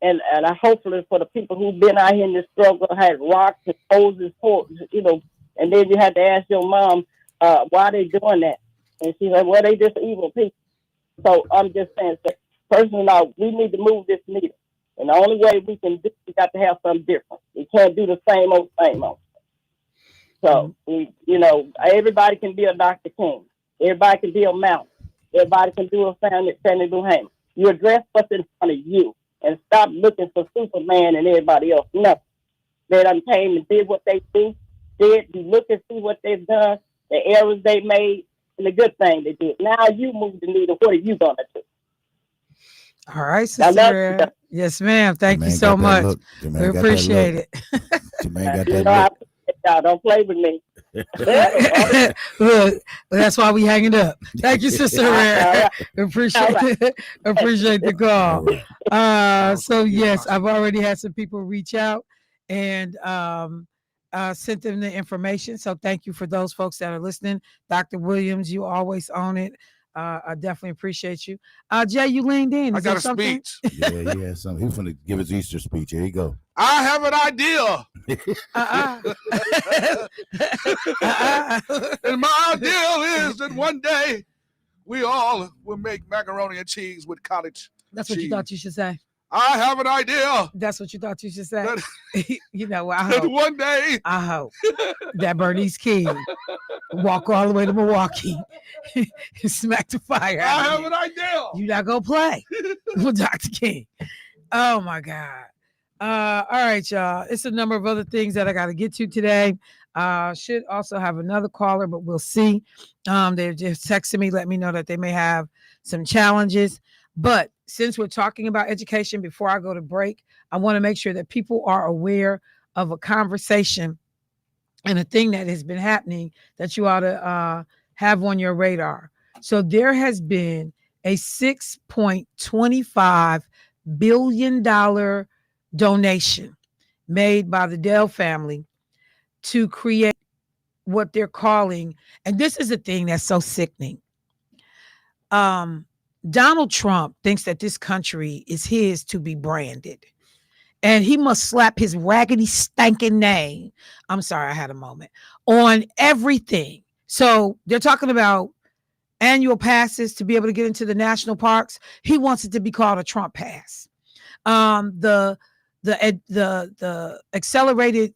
and I hopefully for the people who've been out here in this struggle, had rocks and hoses, and then you had to ask your mom why they doing that, and she's like, well, they just evil people. So I'm just saying, personally, we need to move this needle, and the only way we can do, we got to have something different. We can't do the same old. So, everybody can be a Dr. King. Everybody can be a Mount. Everybody can do a Fannie Lou Hamer. You address what's in front of you and stop looking for Superman and everybody else. No. They done came and did what they did. You look and see what they've done, the errors they made, and the good thing they did. Now you move the needle. What are you going to do? All right, Sister. Yes, ma'am. Thank you so much. We appreciate it. Jermaine got that look. Y'all don't play with me. Look, that's why we hanging up. Thank you, Sister Rare. Appreciate the call. So yes, I've already had some people reach out and sent them the information. So thank you for those folks that are listening. Dr. Williams, you always own it. I definitely appreciate you. Jay, you leaned in. I got a speech. Yeah, he has something. He's going to give his Easter speech. Here you go. I have an idea. And my idea is that one day we all will make macaroni and cheese with cottage. That's what cheese. you thought you should say. I have an idea. That's what you thought you should say. You know, That one day. I hope that Bernice King walk all the way to Milwaukee and smack the fire out I of have you. an idea. You're not going to play with Dr. King. Oh, my God. All right, y'all. It's a number of other things that I got to get to today. Should also have another caller, but we'll see. They're just texting me, let me know that they may have some challenges. But since we're talking about education, before I go to break, I want to make sure that people are aware of a conversation and a thing that has been happening that you ought to have on your radar. So there has been a $6.25 billion donation made by the Dell family to create what they're calling, and this is a thing that's so sickening. Donald Trump thinks that this country is his to be branded, and he must slap his raggedy stinking name. I'm sorry, I had a moment on everything. So they're talking about annual passes to be able to get into the national parks. He wants it to be called a Trump pass. The accelerated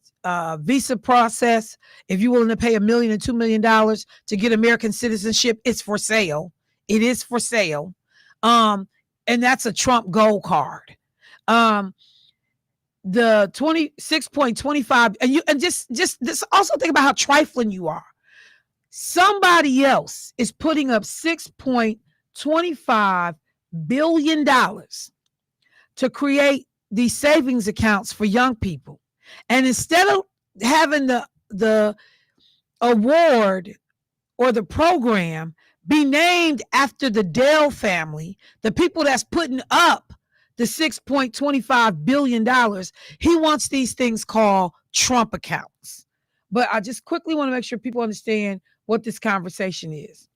visa process, if you're willing to pay $1 million and $2 million to get American citizenship, it's for sale. It is for sale. And that's a Trump gold card. The 26.25, and just also think about how trifling you are. Somebody else is putting up $6.25 billion to create these savings accounts for young people. And instead of having the award or the program be named after the Dell family, the people that's putting up the $6.25 billion, he wants these things called Trump accounts. But I just quickly want to make sure people understand what this conversation is.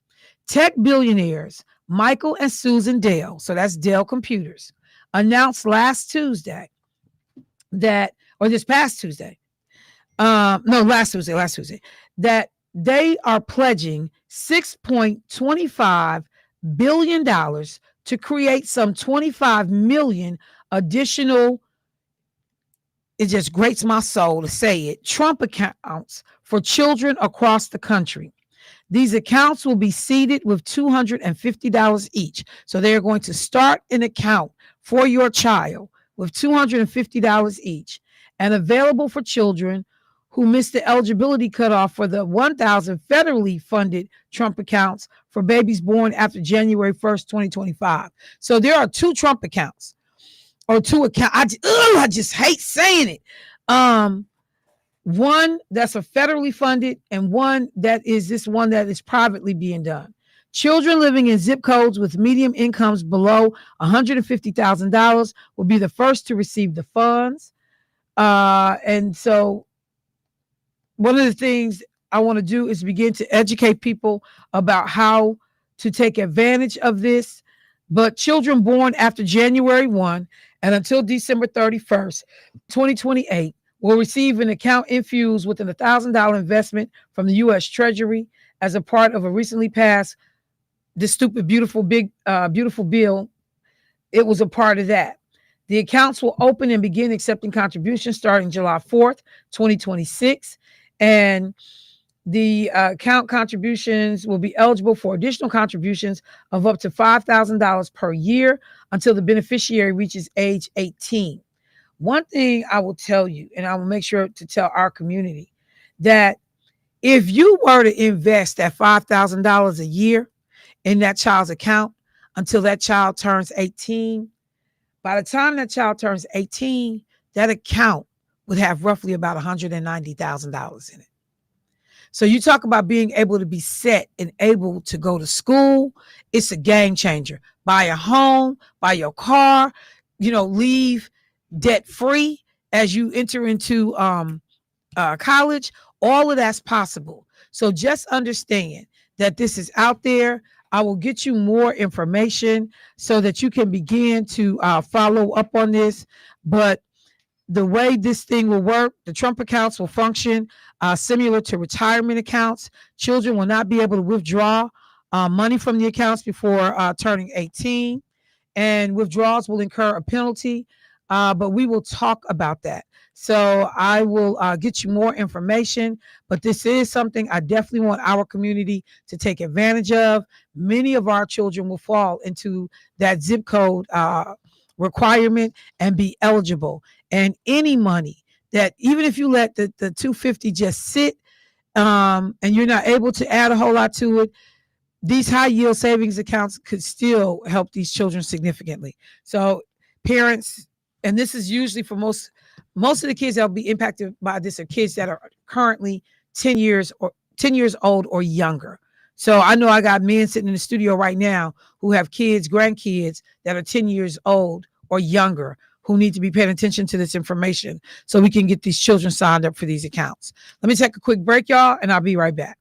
Tech billionaires Michael and Susan Dell, so that's Dell Computers, announced last Tuesday that they are pledging $6.25 billion to create some 25 million additional, it just grates my soul to say it, Trump accounts for children across the country. These accounts will be seeded with $250 each. So they're going to start an account for your child with $250 each and available for children who missed the eligibility cutoff for the 1,000 federally funded Trump accounts for babies born after January 1st, 2025. So there are two Trump accounts or two accounts. I just hate saying it. One that's a federally funded and one that is privately being done. Children living in zip codes with medium incomes below $150,000 will be the first to receive the funds. And so one of the things I want to do is begin to educate people about how to take advantage of this. But children born after January 1 and until December 31st, 2028, will receive an account infused with an $1,000 investment from the U.S. Treasury as a part of a recently passed this stupid, beautiful bill. It was a part of that. The accounts will open and begin accepting contributions starting July 4th, 2026. And the account contributions will be eligible for additional contributions of up to $5,000 per year until the beneficiary reaches age 18. One thing I will tell you, and I will make sure to tell our community, that if you were to invest that $5,000 a year in that child's account until that child turns 18, by the time that child turns 18, that account would have roughly about $190,000 in it. So you talk about being able to be set and able to go to school. It's a game changer. Buy a home, buy your car, leave debt free as you enter into college. All of that's possible. So just understand that this is out there. I will get you more information so that you can begin to follow up on this. But the way this thing will work, the Trump accounts will function similar to retirement accounts. Children will not be able to withdraw money from the accounts before turning 18, and withdrawals will incur a penalty. But we will talk about that. So I will get you more information. But this is something I definitely want our community to take advantage of. Many of our children will fall into that zip code requirement and be eligible. And any money that, even if you let the 250 just sit, and you're not able to add a whole lot to it, these high yield savings accounts could still help these children significantly. So parents, and this is usually for most of the kids that will be impacted by this are kids that are currently 10 years old or younger. So I know I got men sitting in the studio right now who have kids, grandkids that are 10 years old or younger, who need to be paying attention to this information so we can get these children signed up for these accounts. Let me take a quick break, y'all, and I'll be right back.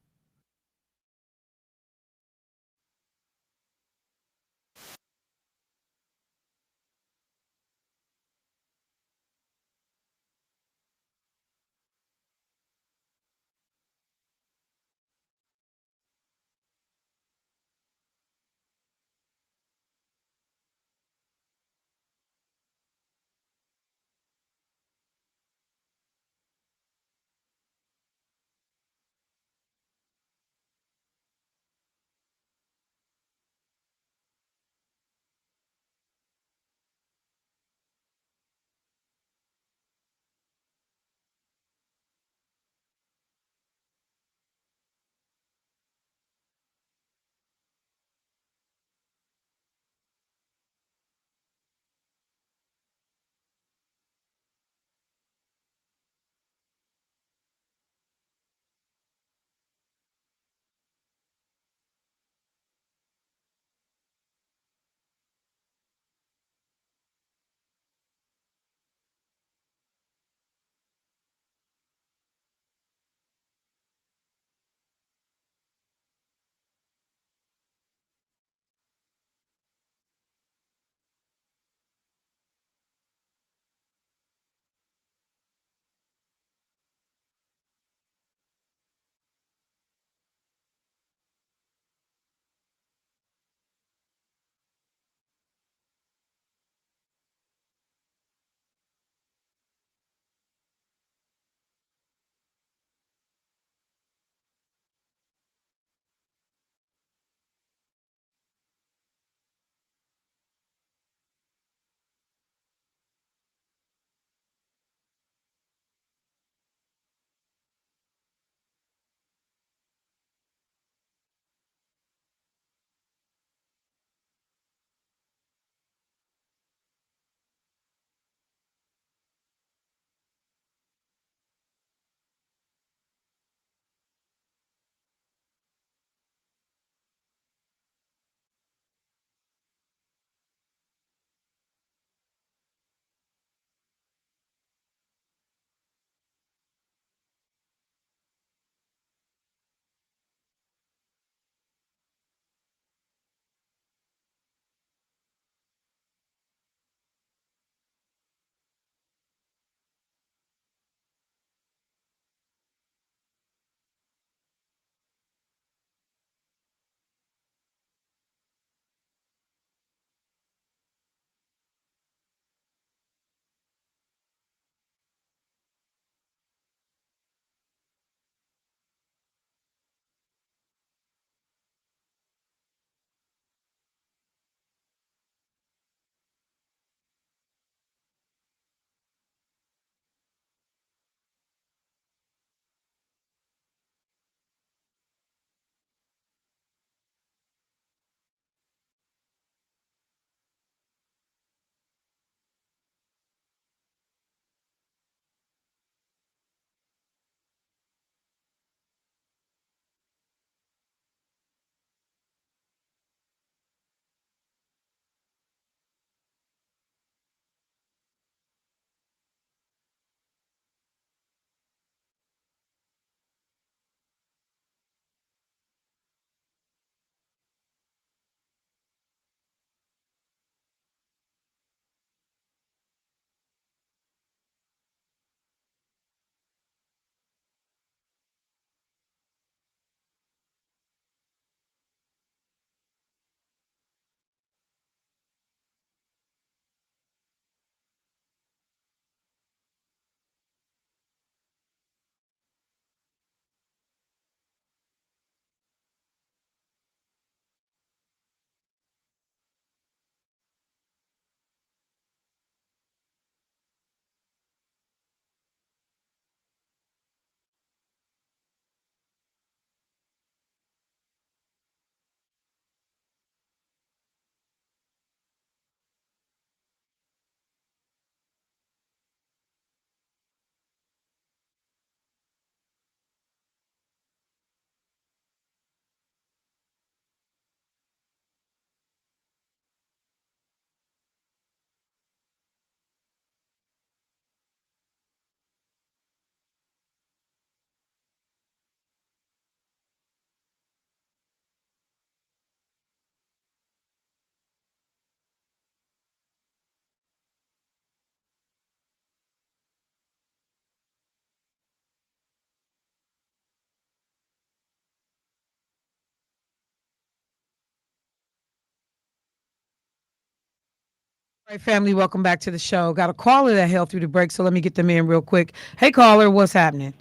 All right, family, welcome back to the show. Got a caller that held through the break, so let me get them in real quick. Hey, caller, what's happening?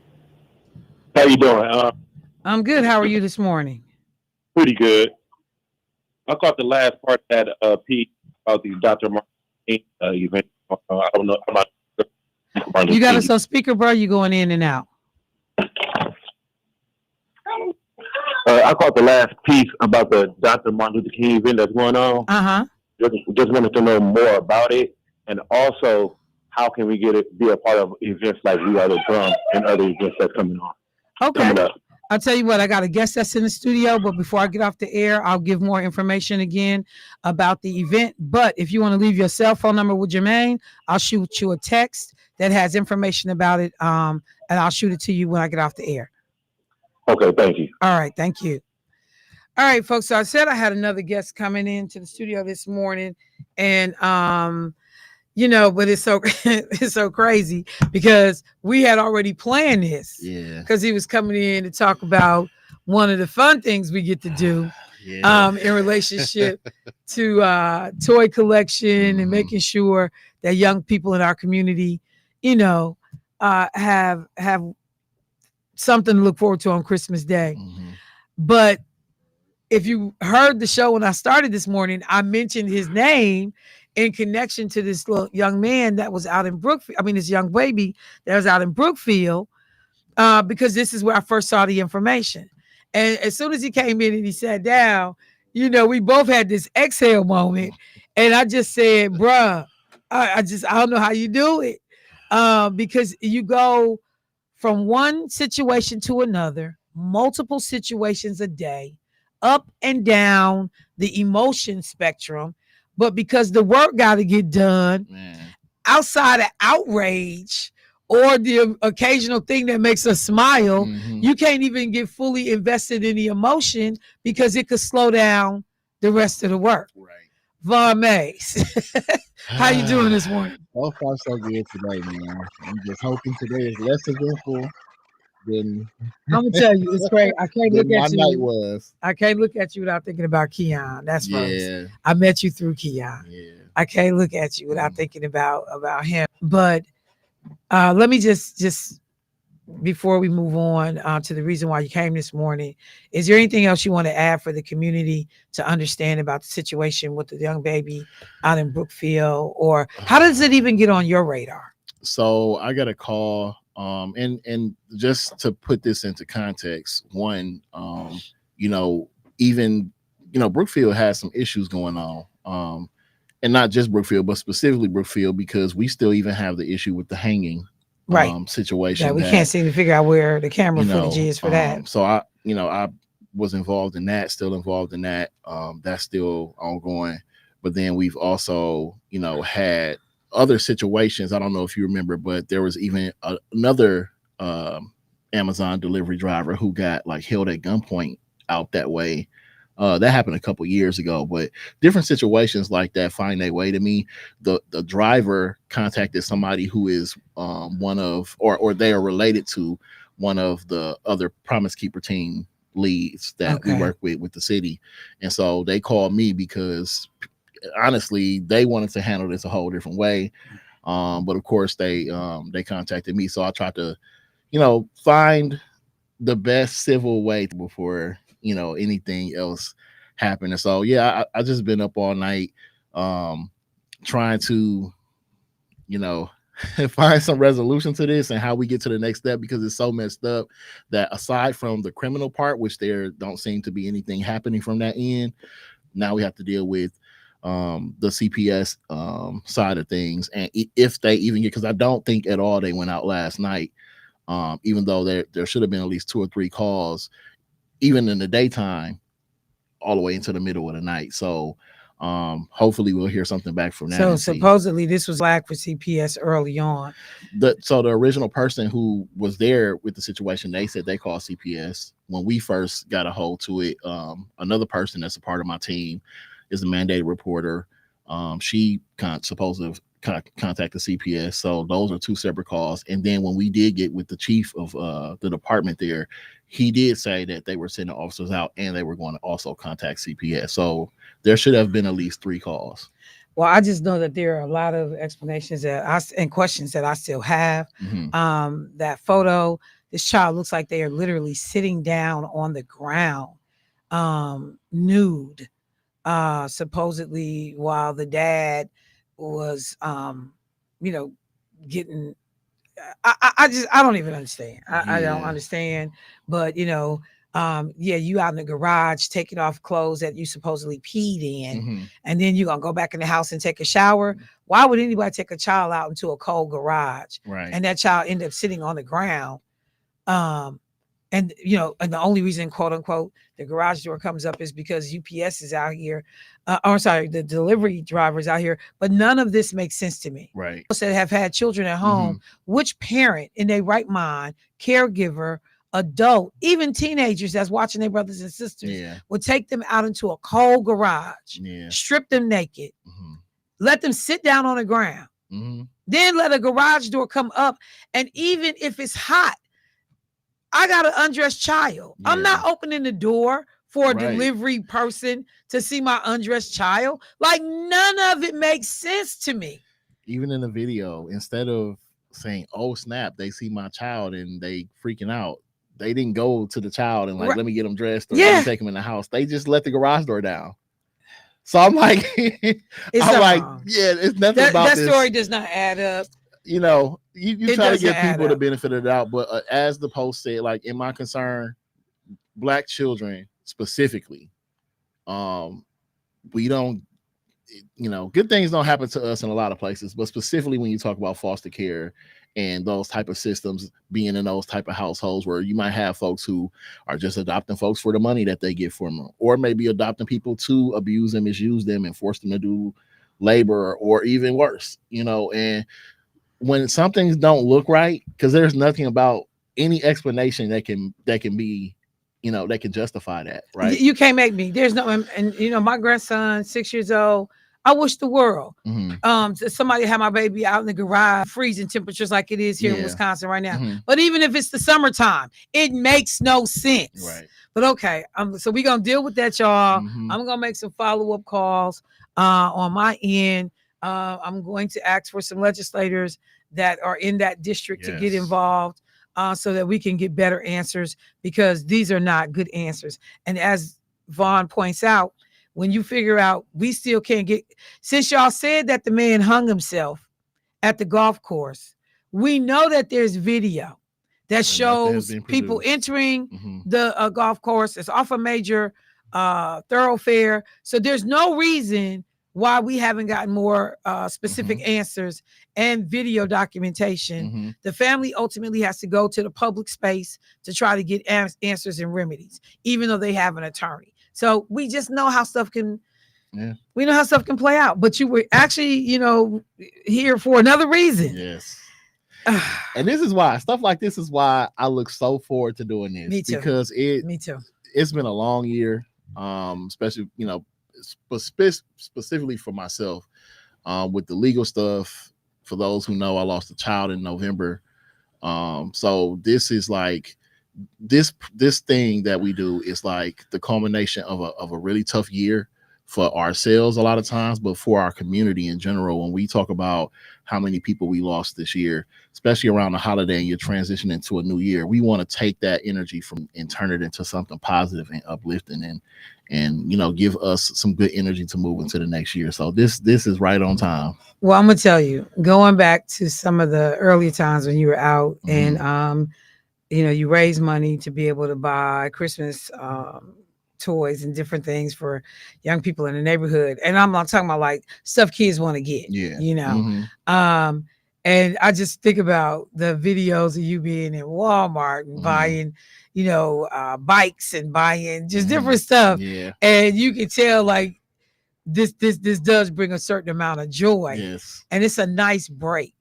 How you doing? I'm good. How are you this morning? Pretty good. I caught the last part of that piece about the Dr. Martin event. I don't know. I'm not Martin You Luther got King. us on speaker, bro? You going in and out? I caught the last piece about the Dr. Martin Luther King event that's going on. Uh-huh. Just wanted to know more about it, and also how can we get it, be a part of events like We Are the Drum and other events that's coming Okay. up. I'll tell you what, I got a guest that's in the studio, but before I get off the air, I'll give more information again about the event. But if you want to leave your cell phone number with Jermaine, I'll shoot you a text that has information about it. And I'll shoot it to you when I get off the air. Okay, thank you. All right, thank you. All right, folks. So I said I had another guest coming into the studio this morning, and but it's so it's so crazy because we had already planned this. Yeah. Because he was coming in to talk about one of the fun things we get to do in relationship to toy collection and making sure that young people in our community, have something to look forward to on Christmas Day. But if you heard the show when I started this morning, I mentioned his name in connection to this little young man that was out in Brookfield. I mean, this young baby that was out in Brookfield, because this is where I first saw the information. And as soon as he came in and he sat down, we both had this exhale moment. And I just said, bruh, I don't know how you do it. Because you go from one situation to another, multiple situations a day, up and down the emotion spectrum. But because the work got to get done, outside of outrage or the occasional thing that makes us smile, you can't even get fully invested in the emotion because it could slow down the rest of the work. Right. Von Mays, how you doing this morning? So far, so good today, man. I'm just hoping today is less eventful than I'm gonna tell you, it's great. I can't look my at night you. was. I can't look at you without thinking about Keon. That's first. Yeah. I met you through Keon. Yeah. I can't look at you without thinking about him. But let me just before we move on to the reason why you came this morning, is there anything else you want to add for the community to understand about the situation with the young baby out in Brookfield, or how does it even get on your radar? So I got a call, and just to put this into context, one, Brookfield has some issues going on, and not just Brookfield, but specifically Brookfield, because we still even have the issue with the hanging situation. Yeah, we can't seem to figure out where the camera footage is for that. So I was involved in that, still involved in that. That's still ongoing. But then we've also, had other situations. I don't know if you remember, but there was even another Amazon delivery driver who got held at gunpoint out that way. That happened a couple years ago, but different situations like that find their way to me. The driver contacted somebody who is one of, or they are related to one of the other Promise Keeper team leads that we work with the city. And so they called me because honestly, they wanted to handle this a whole different way. But of course they contacted me. So I tried to, find the best civil way before, anything else happened. And so, yeah, I just been up all night, trying to, find some resolution to this and how we get to the next step, because it's so messed up that aside from the criminal part, which there don't seem to be anything happening from that end, now we have to deal with the CPS side of things. And if they even get, because I don't think at all they went out last night, even though there should have been at least 2 or 3 calls, even in the daytime, all the way into the middle of the night. So hopefully we'll hear something back from that. So supposedly this was flagged for CPS early on. So the original person who was there with the situation, they said they called CPS. When we first got a hold to it, another person that's a part of my team is a mandated reporter. She supposed to contact the CPS. So those are 2 separate calls. And then when we did get with the chief of the department there, he did say that they were sending officers out and they were going to also contact CPS. So there should have been at least 3 calls. Well, I just know that there are a lot of explanations and questions that I still have. That photo, this child looks like they are literally sitting down on the ground, nude, supposedly while the dad was, you know, getting. I don't even understand. I don't understand. But yeah, you out in the garage taking off clothes that you supposedly peed in, and then you gonna go back in the house and take a shower. Why would anybody take a child out into a cold garage, Right. and that child end up sitting on the ground? And and the only reason, quote unquote, the garage door comes up is because UPS is out here, or sorry, the delivery drivers out here. But none of this makes sense to me. Right. Those that have had children at home, which parent in their right mind, caregiver, adult, even teenagers that's watching their brothers and sisters would take them out into a cold garage, strip them naked, let them sit down on the ground, then let a garage door come up, and even if it's hot, I got an undressed child. I'm not opening the door for a delivery person to see my undressed child. Like, none of it makes sense to me. Even in the video, instead of saying, "Oh snap," they see my child and they freaking out. They didn't go to the child and let me get him dressed or let me take him in the house. They just let the garage door down. So I'm like, wrong. It's nothing about that this. Story does not add up. You try to give people the benefit of the doubt, but as the post said, like, in my concern, Black children specifically, we don't, good things don't happen to us in a lot of places, but specifically when you talk about foster care and those type of systems, being in those type of households where you might have folks who are just adopting folks for the money that they get from them, or maybe adopting people to abuse and misuse them and force them to do labor or even worse, and when some things don't look right, because there's nothing about any explanation that can be, that can justify that, right? You can't make me. There's no, and my grandson, 6 years old. I wish the world, somebody had my baby out in the garage, freezing temperatures like it is here in Wisconsin right now. But even if it's the summertime, it makes no sense. Right. But okay, so we're gonna deal with that, y'all. I'm gonna make some follow-up calls on my end. I'm going to ask for some legislators that are in that district to get involved, so that we can get better answers, because these are not good answers. And as Vaughn points out, when you figure out we still can't get, since y'all said that the man hung himself at the golf course, we know that there's video that shows people entering the golf course. It's off a major thoroughfare. So there's no reason why we haven't gotten more specific answers and video documentation. The family ultimately has to go to the public space to try to get answers and remedies, even though they have an attorney. So we just know how stuff can, we know how stuff can play out. But you were actually, here for another reason. Yes. And this is why stuff like this is why I look so forward to doing this. Me too. Because Me too. It's been a long year, especially, specifically for myself, with the legal stuff. For those who know, I lost a child in November. So this is like this thing that we do is like the culmination of a really tough year for ourselves a lot of times, but for our community in general. When we talk about how many people we lost this year, especially around the holiday and you're transitioning to a new year, we want to take that energy and turn it into something positive and uplifting and give us some good energy to move into the next year. So this is right on time. Well, I'm gonna tell you, going back to some of the earlier times when you were out and you raise money to be able to buy Christmas toys and different things for young people in the neighborhood. And I'm not talking about like stuff kids want to get, and I just think about the videos of you being in Walmart and buying, bikes and buying just different stuff. Yeah. And you can tell like this does bring a certain amount of joy. Yes. And it's a nice break,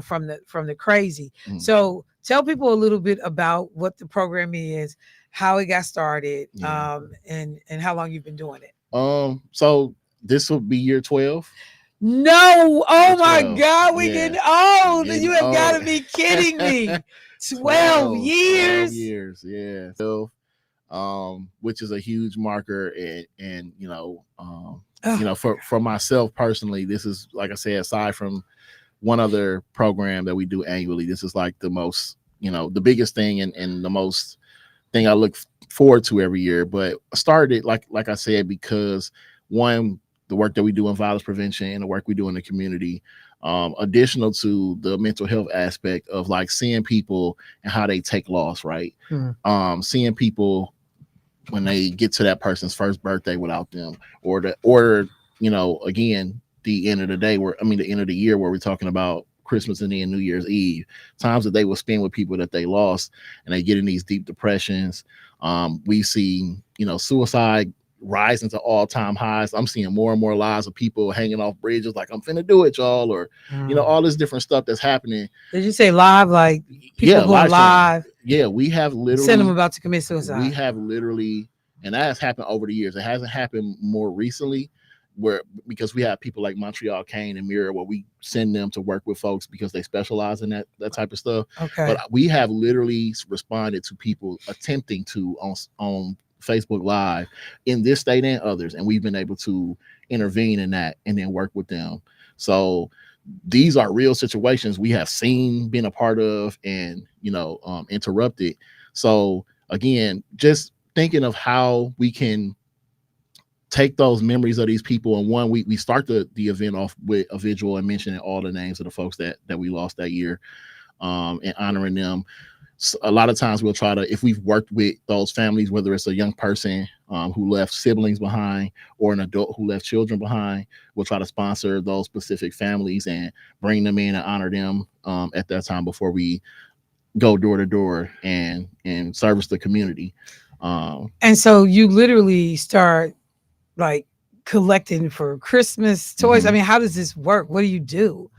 from the crazy. So tell people a little bit about what the program is, how it got started, and how long you've been doing it. So this will be year 12. No, oh my 12. God, we getting old. You have got to be kidding me. 12 years. 12 years, yeah. So which is a huge marker. And Oh, for myself personally, this is, like I said, aside from one other program that we do annually, this is like the most, the biggest thing, and the most thing I look forward to every year. But I started it, like I said, because one, the work that we do in violence prevention and the work we do in the community, additional to the mental health aspect of like seeing people and how they take loss, right? Seeing people when they get to that person's first birthday without them, or again, the end of the day, the end of the year, where we're talking about Christmas and then New Year's Eve, times that they will spend with people that they lost, and they get in these deep depressions. We see, suicide rising to all-time highs. I'm seeing more and more lives of people hanging off bridges, like, I'm finna do it, y'all, or all this different stuff that's happening. Did you say live? Like people going live stream. live? Yeah, we have literally send them about to commit suicide. We have literally, and that has happened over the years. It hasn't happened more recently, because we have people like Montreal Kane and Mirror, where we send them to work with folks because they specialize in that type of stuff. Okay. But we have literally responded to people attempting to on Facebook Live in this state and others, and we've been able to intervene in that and then work with them. So these are real situations we have seen, been a part of, and interrupted. So again, just thinking of how we can take those memories of these people, and one, we start the event off with a visual and mentioning all the names of the folks that we lost that year, and honoring them. So a lot of times we'll try to, if we've worked with those families, whether it's a young person who left siblings behind, or an adult who left children behind, we'll try to sponsor those specific families and bring them in and honor them at that time before we go door to door and service the community. And so you literally start like collecting for Christmas toys. I mean, how does this work? What do you do?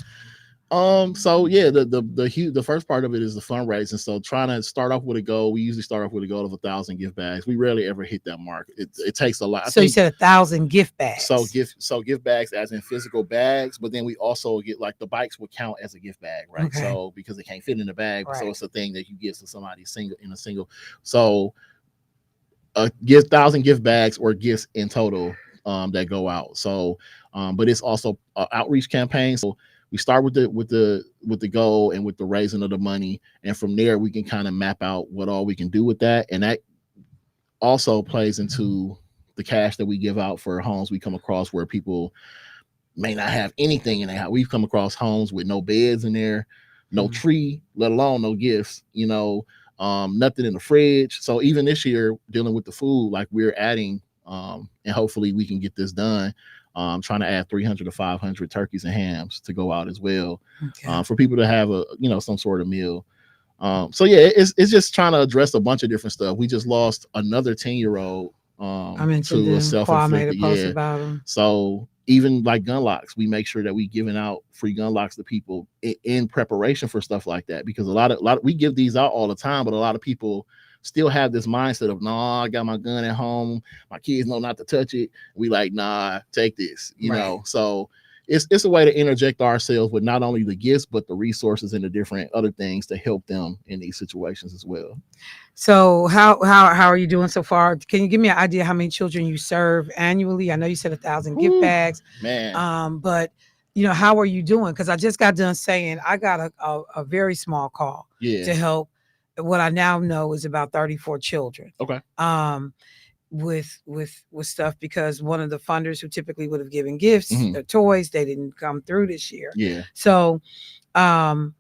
So yeah, the first part of it is the fundraising. So trying to start off with a goal. We usually start off with a goal of 1,000 gift bags. We rarely ever hit that mark. It takes a lot. So you said 1,000 gift bags. So gift bags as in physical bags, but then we also get, like, the bikes would count as a gift bag, right? Okay. So because it can't fit in the bag, Right. so it's a thing that you give to somebody in a single. So 1,000 gift bags or gifts in total that go out. So but it's also an outreach campaign. So we start with the goal and with the raising of the money, and from there we can kind of map out what all we can do with that, and that also plays into the cash that we give out for homes we come across where people may not have anything in their house. We've come across homes with no beds in there, no tree, let alone no gifts, nothing in the fridge. So even this year, dealing with the food, like, we're adding, and hopefully we can get this done, trying to add 300 to 500 turkeys and hams to go out as well, for people to have some sort of meal. So yeah, it's just trying to address a bunch of different stuff. We just lost another 10-year-old I mentioned to a them. self-inflicted. Made a post about them. So even like gun locks, we make sure that we giving out free gun locks to people in preparation for stuff like that, because a lot of we give these out all the time, but a lot of people still have this mindset of, I got my gun at home, my kids know not to touch it. We like, nah, take this, know. So it's a way to interject ourselves with not only the gifts, but the resources and the different other things to help them in these situations as well. So how are you doing so far? Can you give me an idea how many children you serve annually? I know you said 1,000 gift bags, man. But how are you doing? Because I just got done saying I got a very small call to help. What I now know is about 34 children. Okay. With stuff, because one of the funders who typically would have given gifts, toys, they didn't come through this year. Yeah. So, and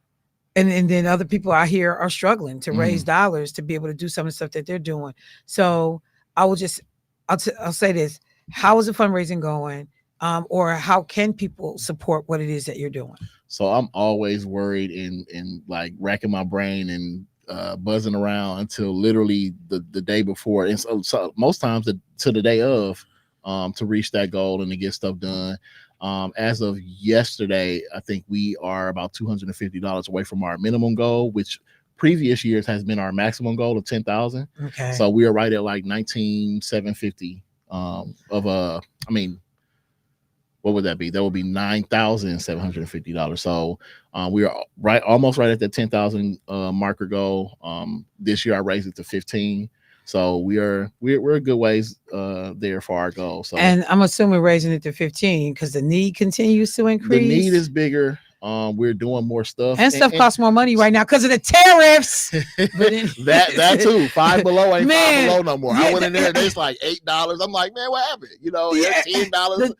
then other people I hear are struggling to raise dollars to be able to do some of the stuff that they're doing. So I'll say this: how is the fundraising going? Or how can people support what it is that you're doing? So I'm always worried and like racking my brain and buzzing around until literally the day before, and so most times to the day of, to reach that goal and to get stuff done. As of yesterday, I think we are about $250 away from our minimum goal, which previous years has been our maximum goal of 10,000. Okay. So we are right at like 19,750 what would that be? That would be $9,750. So we are almost right at the 10,000 marker goal. This year I raised it to 15. So we're a good ways there for our goal. So And I'm assuming raising it to 15 because the need continues to increase. the need is bigger. We're doing more stuff, and stuff costs more money right now because of the tariffs. But that too. Five Below ain't Man, Five Below no more. yeah, I went in there, there's like $8. I'm like, man, what happened? You know, Yeah, $10, $7,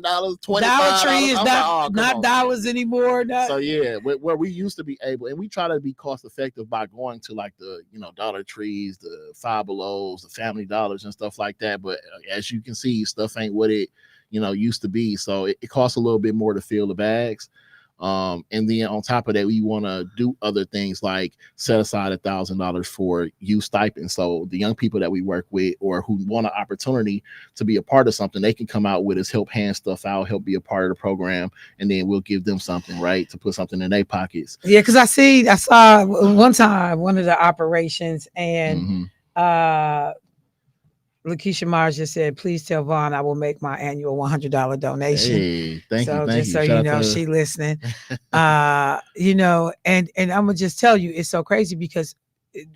$25. Dollar Tree is I'm not like, oh, dollars anymore. So yeah, where we used to be able, and we try to be cost effective by going to like the Dollar Trees, the Five Belows, the Family Dollars, and stuff like that. But as you can see, stuff ain't what it used to be. So it costs a little bit more to fill the bags. And then on top of that, we want to do other things like set aside $1,000 for youth stipend. So the young people that we work with or who want an opportunity to be a part of something, they can come out with us, help hand stuff out, help be a part of the program, and then we'll give them something, right, to put something in their pockets. Yeah, because I saw one time one of the operations, and Lakeisha Mars just said, please tell Vaughn I will make my annual $100 donation. Hey, thank you. Just so you know, she listening. And I'm gonna just tell you, it's so crazy because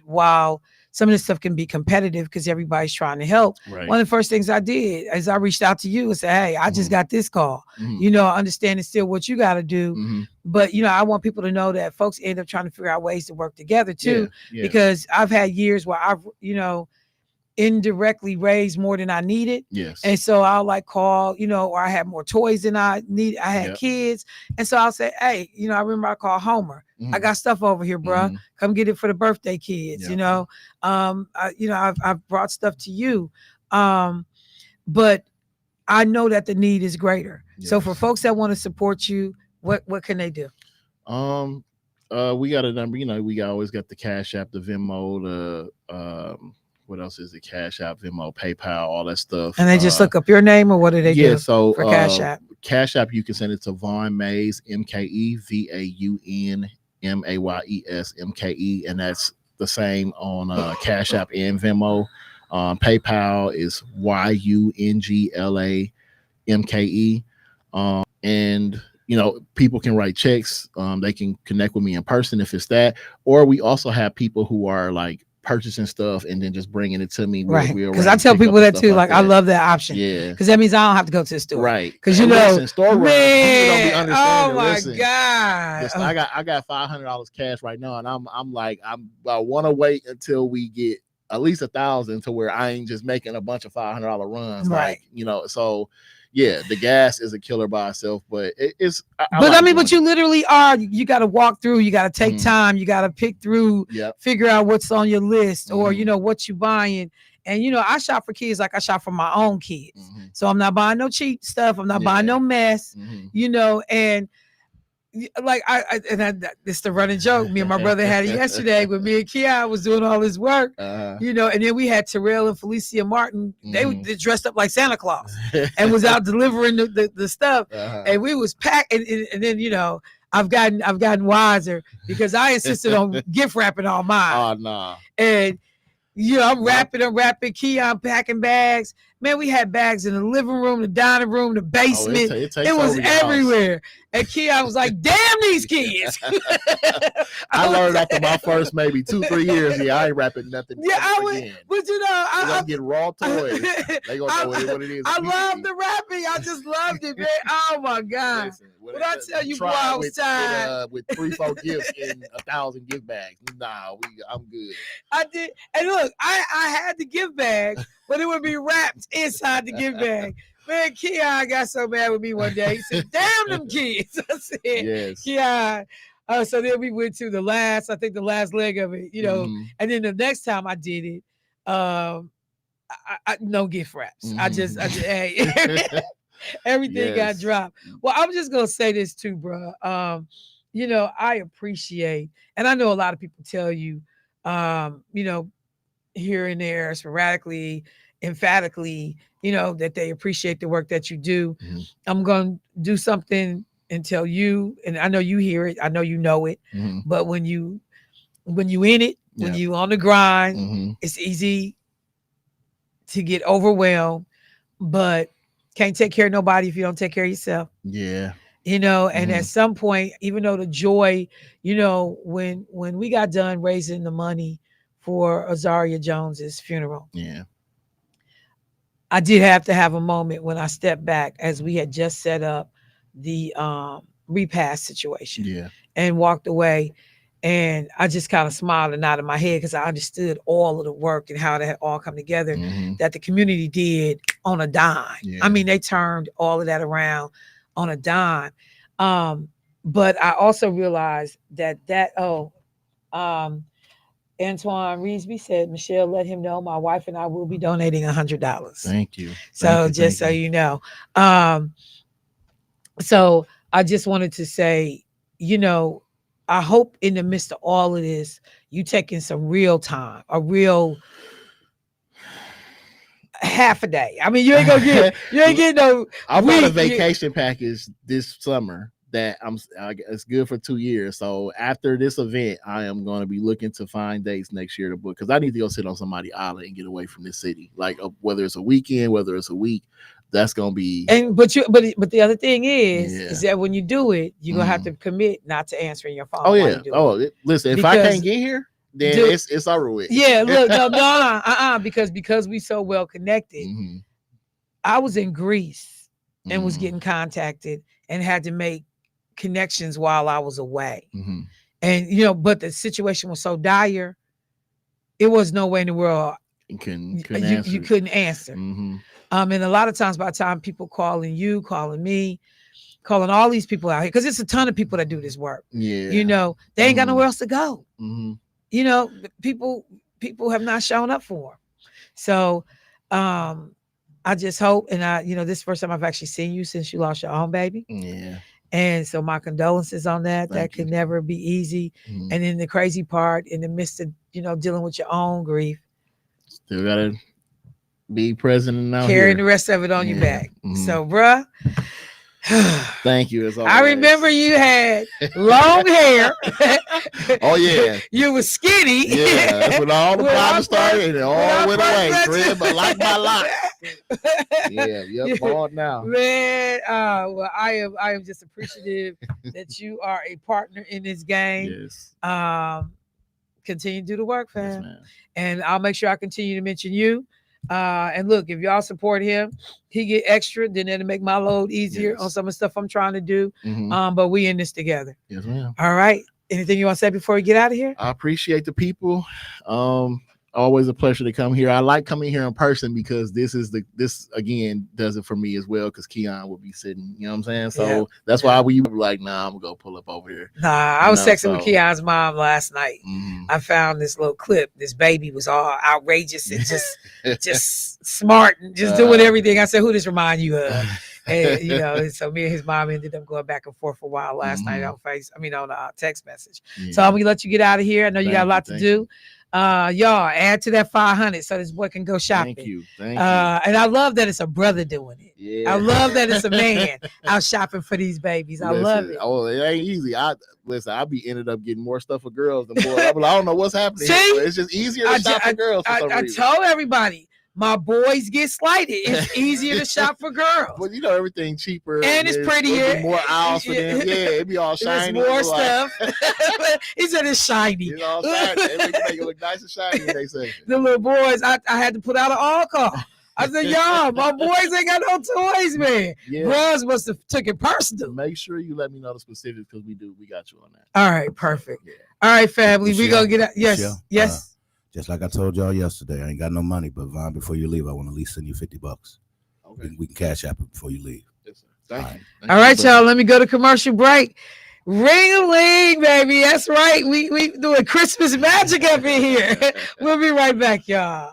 while some of this stuff can be competitive because everybody's trying to help, one of the first things I did is I reached out to you and said, hey, I just got this call. I understand it's still what you got to do. But, I want people to know that folks end up trying to figure out ways to work together too, because I've had years where I've, indirectly raised more than I needed. Yes. And so I'll like call, or I had more toys than I needed. I had kids. And so I'll say, hey, I remember I called Homer. I got stuff over here, bro. Come get it for the birthday kids. I've brought stuff to you. But I know that the need is greater. Yes. So for folks that want to support you, what can they do? We got a number, we always got the Cash App, the Venmo, what else is it? Cash App, Venmo, PayPal, all that stuff. And they just look up your name, or what do they do? So for Cash App? Cash App, you can send it to Vaughn Mays, MKEVAUNMAYES, MKE, and that's the same on Cash App and Venmo. PayPal is YUNGLAMKE. And people can write checks. They can connect with me in person if it's that, or we also have people who are like purchasing stuff and then just bringing it to me. Right. Because I tell people that too. Like I love that option. Yeah. Because that means I don't have to go to the store. Right. Because store man, oh my listen, God. Listen, I got $500 cash right now, and I'm I want to wait until we get at least 1,000 to where I ain't just making a bunch of $500 runs. Right. Like, so yeah, the gas is a killer by itself, but it's. But you literally are. You got to walk through. You got to take time. You got to pick through. Figure out what's on your list, or what you buying. And I shop for kids like I shop for my own kids. So I'm not buying no cheap stuff. I'm not buying no mess. And like it's the running joke. Me and my brother had it yesterday when me and Keon was doing all this work, and then we had Terrell and Felicia Martin. They dressed up like Santa Claus and was out delivering the stuff, and we was packed. And then I've gotten wiser because I insisted on gift wrapping all mine. Oh no! And I'm wrapping. Keon packing bags. Man, we had bags in the living room, the dining room, the basement. It was everywhere. And Keon was like, damn these kids. I learned after my first maybe 2-3 years, I ain't wrapping nothing. Yeah, but I'm get raw toys. They gonna know what it is. I love the rapping. I just loved it, man. Oh my God. Listen, when I tell you, boy, I was tired. With 3-4 gifts in 1,000 gift bags. Nah, I'm good. I did. And look, I had the gift bag, but it would be wrapped inside the gift bag. Man, Keon got so mad with me one day. He said, damn them kids. I said, yes. Keon. So then we went to the last leg of it, and then the next time I did it, I no gift wraps. I just hey, everything got dropped. Well, I'm just going to say this too, bro. I appreciate, and I know a lot of people tell you, here and there, sporadically, emphatically, that they appreciate the work that you do. I'm going to do something and tell you, and I know you hear it, I know you know it, but when you in it, when you on the grind, it's easy to get overwhelmed, but can't take care of nobody if you don't take care of yourself. Yeah. And at some point, even though the joy, when we got done raising the money for Azaria Jones's funeral. Yeah. I did have to have a moment when I stepped back as we had just set up the repast situation Yeah. and walked away. And I just kind of smiled and nodded my head because I understood all of the work and how that had all come together that the community did on a dime. Yeah. I mean, they turned all of that around on a dime. But I also realized Antoine Reesby said, Michelle, let him know my wife and I will be donating $100. Thank you. So just so you know. So I just wanted to say, I hope in the midst of all of this, you taking some real time, a real half a day. I mean, you ain't getting no. I bought a vacation package this summer that it's good for 2 years. So after this event, I am going to be looking to find dates next year to book because I need to go sit on somebody's island and get away from this city. Like whether it's a weekend, whether it's a week, that's gonna be. But the other thing is that when you do it, you're gonna have to commit not to answering your phone. Oh yeah. Listen, if I can't get here, then it's over with. Yeah, look, no, because we so well connected. I was in Greece and was getting contacted and had to make connections while I was away. And but the situation was so dire, it was no way in the world you couldn't answer. And a lot of times by the time people calling you, calling me, calling all these people out here, because it's a ton of people that do this work. Yeah. They ain't got nowhere else to go. People have not shown up for them. So I just hope, and this is the first time I've actually seen you since you lost your own baby. Yeah. And so my condolences on that. That could never be easy. And then the crazy part, in the midst of, dealing with your own grief, still gotta be present and carrying the rest of it on your back. So, bruh, thank you. As always. I remember you had long hair. Oh yeah, you were skinny. Yeah, that's when all the problems started, and it all went away. Thread, but like my lot. Yep, bald now. Man, well, I am just appreciative that you are a partner in this game. Yes. Continue to do the work, fam. Yes, and I'll make sure I continue to mention you. And look, if y'all support him, he get extra, then it'll make my load easier on some of the stuff I'm trying to do. But we in this together. Yes, ma'am. All right. Anything you want to say before we get out of here? I appreciate the people. Always a pleasure to come here. I like coming here in person because this again does it for me as well. Because Keon will be sitting, you know what I'm saying. So that's why we were like, nah, I'm gonna go pull up over here. Nah, I was texting with Keon's mom last night. I found this little clip. This baby was all outrageous and just smart and just doing everything. I said, "Who this remind you of?" And so me and his mom ended up going back and forth for a while last night on text message. So I'm gonna let you get out of here. I know you got a lot to do. Y'all add to that 500 so this boy can go shopping. Thank you. And I love that it's a brother doing it. Yeah. I love that it's a man out shopping for these babies. I love it. Oh, it ain't easy. I be ended up getting more stuff for girls than boys. I don't know what's happening. See? It's just easier to shop for girls for some reason. I told everybody, my boys get slighted. It's easier to shop for girls. Well, everything cheaper and it's prettier. More aisles for them. Yeah, it be all shiny. There's more stuff. He said it's shiny. It's all shiny. They make it look nice and shiny. They say the little boys. I had to put out an all call. I said, y'all, my boys ain't got no toys, man. Yeah. Bros must have took it personal. Make sure you let me know the specifics because we got you on that. All right, perfect. Yeah. All right, family, we gonna get out. Yes, Michelle, yes. Just like I told y'all yesterday, I ain't got no money, but Vaughn, before you leave, I want to at least send you $50. Okay. We can cash app it before you leave. Yes, sir. Thank you. All right, y'all. Let me go to commercial break. Ring-a-ling, baby. That's right. We doing Christmas magic up in here. We'll be right back, y'all.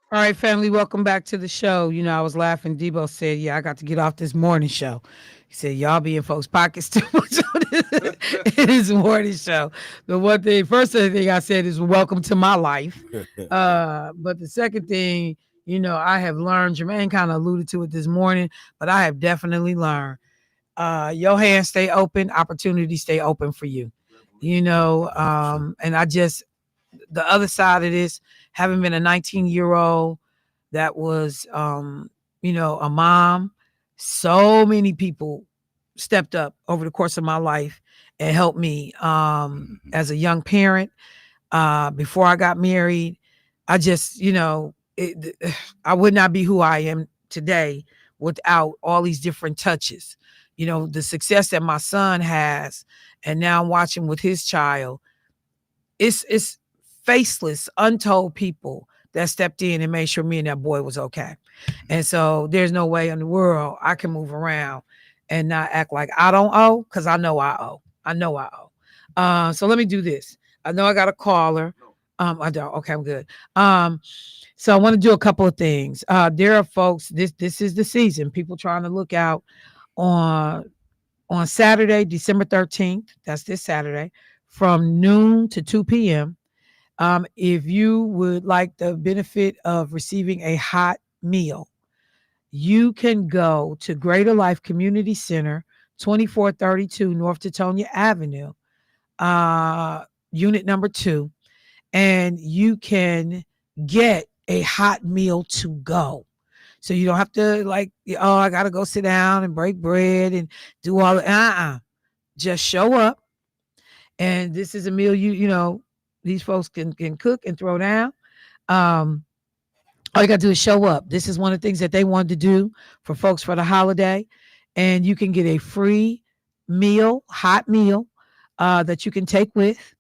All right, family, welcome back to the show. You know, I was laughing. Debo said, "Yeah, I got to get off this morning show." He said, "Y'all be in folks' pockets too much on this morning show." The one thing, first thing I said is, "Welcome to my life." But the second thing, you know, I have learned. Jermaine kind of alluded to it this morning, but I have definitely learned. Your hands stay open, opportunities stay open for you. You know, and I just the other side of this, having been a 19-year-old that was you know, a mom, so many people stepped up over the course of my life and helped me as a young parent. Before I got married, I just, you know, I would not be who I am today without all these different touches. You know, the success that my son has, and now I'm watching with his child. It's faceless, untold people that stepped in and made sure me and that boy was okay. And so there's no way in the world I can move around and not act like I don't owe, because I know I owe. I know I owe. So let me do this. I know I got a caller. I don't. Okay, I'm good. So I want to do a couple of things. There are folks. This is the season. People trying to look out on Saturday, December 13th. That's this Saturday, from noon to 2 p.m. If you would like the benefit of receiving a hot meal, you can go to Greater Life Community Center, 2432 North Teutonia Avenue, unit number 2, and you can get a hot meal to go. So you don't have to like, oh, I got to go sit down and break bread and do all the, just show up. And this is a meal you know, these folks can cook and throw down. All you got to do is show up. This is one of the things that they wanted to do for folks for the holiday. And you can get a free meal, hot meal, that you can take with.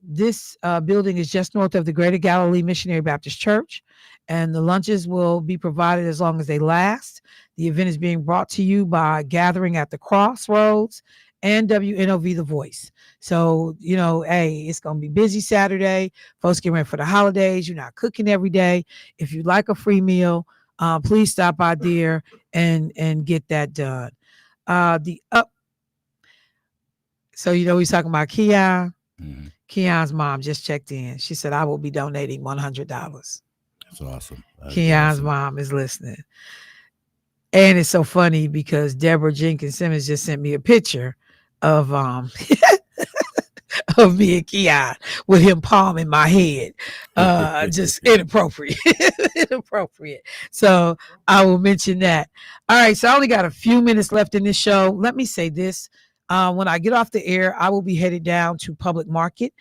This building is just north of the Greater Galilee Missionary Baptist Church, and the lunches will be provided as long as they last. The event is being brought to you by Gathering at the Crossroads and WNOV The Voice. So, you know, hey, it's going to be busy Saturday. Folks get ready for the holidays. You're not cooking every day. If you'd like a free meal, please stop by there and get that done. So, you know, we're talking about Keon. Mm-hmm. Keon's mom just checked in. She said, I will be donating $100. That's awesome. Keon's mom is listening. And it's so funny because Deborah Jenkins Simmons just sent me a picture of of me and Keon with him palming my head. Just inappropriate. Inappropriate. So I will mention that. All right. So I only got a few minutes left in this show. Let me say this. When I get off the air, I will be headed down to Public Market,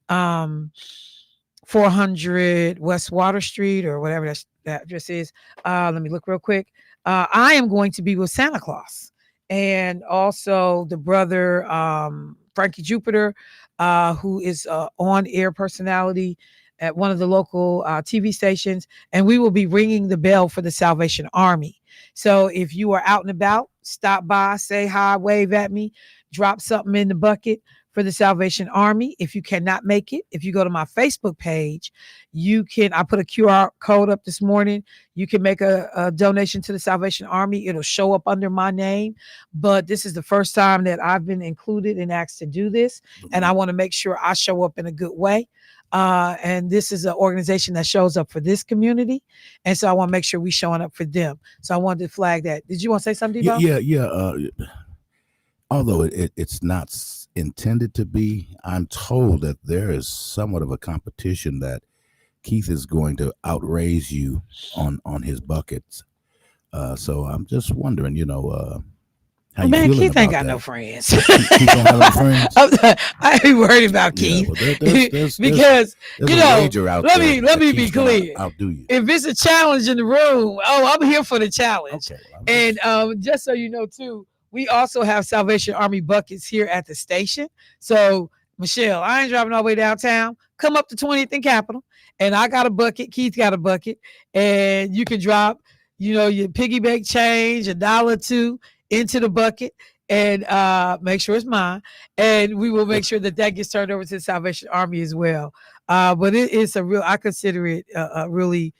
400 West Water Street, or whatever that address is. Let me look real quick. I am going to be with Santa Claus and also the brother, Frankie Jupiter, who is on-air personality at one of the local TV stations. And we will be ringing the bell for the Salvation Army. So if you are out and about, stop by, say hi, wave at me, drop something in the bucket for the Salvation Army. If you cannot make it, if you go to my Facebook page, you can, I put a QR code up this morning. You can make a donation to the Salvation Army. It'll show up under my name, but this is the first time that I've been included and asked to do this. And I want to make sure I show up in a good way. And this is an organization that shows up for this community. And so I want to make sure we showing up for them. So I wanted to flag that. Did you want to say something, Debo? Yeah. Although it's not intended to be, I'm told that there is somewhat of a competition that Keith is going to outraise you on his buckets. So I'm just wondering, how you feeling Keith about ain't got that? no friends. Keith don't have no friends. I ain't worried about Keith because let me be clear. Outdo you. If it's a challenge in the room, I'm here for the challenge. Okay, and just so you know too, we also have Salvation Army buckets here at the station. So, Michelle, I ain't driving all the way downtown. Come up to 20th and Capitol, and I got a bucket. Keith got a bucket, and you can drop, your piggy bank change, $1 or $2 into the bucket, and make sure it's mine. And we will make sure that gets turned over to the Salvation Army as well. But it is I consider it a really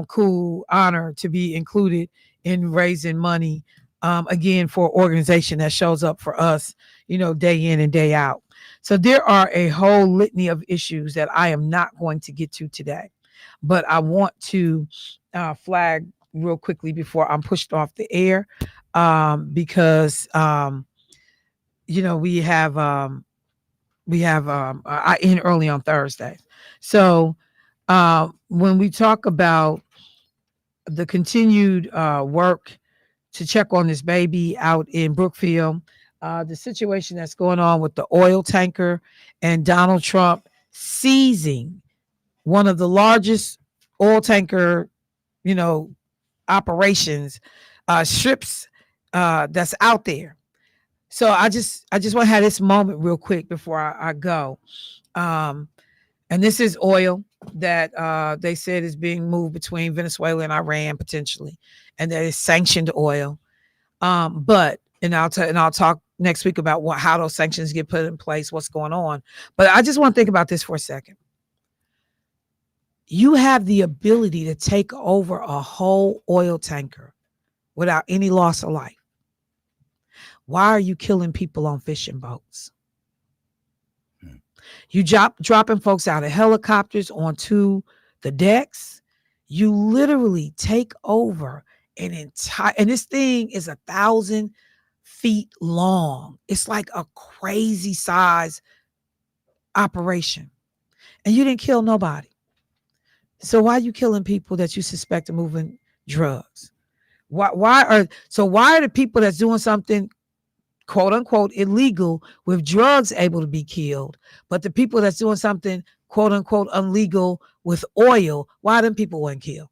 cool honor to be included in raising money, again, for an organization that shows up for us, day in and day out. So there are a whole litany of issues that I am not going to get to today, but I want to flag real quickly before I'm pushed off the air, because I end early on Thursday. So when we talk about the continued work to check on this baby out in Brookfield, the situation that's going on with the oil tanker and Donald Trump seizing one of the largest oil tanker, operations, ships that's out there. So I just want to have this moment real quick before I go. And this is oil that they said is being moved between Venezuela and Iran potentially, and that is sanctioned oil. And I'll talk next week about how those sanctions get put in place, what's going on. But I just want to think about this for a second. You have the ability to take over a whole oil tanker without any loss of life. Why are you killing people on fishing boats? You dropping folks out of helicopters onto the decks. You literally take over an entire, and this thing is 1,000 feet long. It's like a crazy size operation. And you didn't kill nobody. So why are you killing people that you suspect of moving drugs? Why are the people that's doing something quote unquote illegal with drugs able to be killed, but the people that's doing something quote unquote illegal with oil, why them people weren't killed?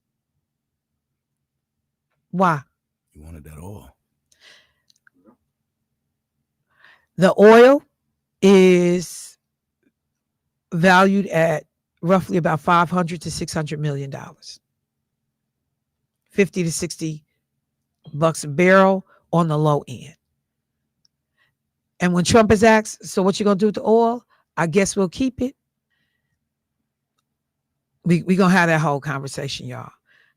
Why? You wanted that oil. The oil is valued at roughly about $500 to $600 million, 50 to 60 bucks a barrel on the low end. And when Trump is asked, so what you gonna do with the oil? I guess we'll keep it. We gonna have that whole conversation, y'all.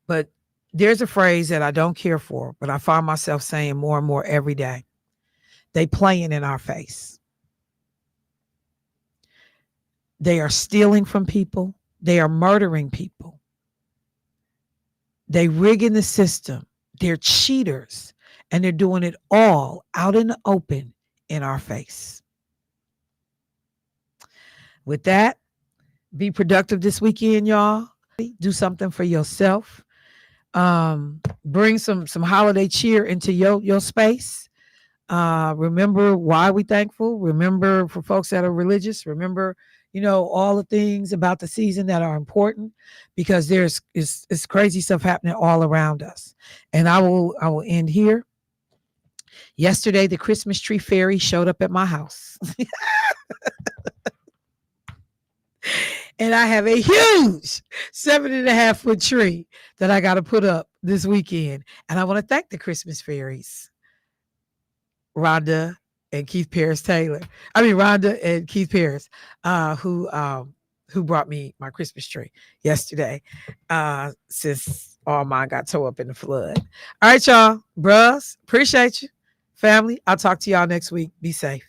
But there's a phrase that I don't care for, but I find myself saying more and more every day. They playing in our face. They are stealing from people. They are murdering people. They rigging the system. They're cheaters. And they're doing it all out in the open in our face. With that, be productive this weekend, y'all. Do something for yourself. Bring some holiday cheer into your space. Remember why we thankful. Remember for folks that are religious. Remember, all the things about the season that are important, because there's crazy stuff happening all around us. And I will end here. Yesterday, the Christmas tree fairy showed up at my house. And I have a huge 7.5 foot tree that I got to put up this weekend. And I want to thank the Christmas fairies, Rhonda and Keith Paris Taylor. Rhonda and Keith Paris, who brought me my Christmas tree yesterday, since all mine got tore up in the flood. All right, y'all, bros, appreciate you. Family, I'll talk to y'all next week. Be safe.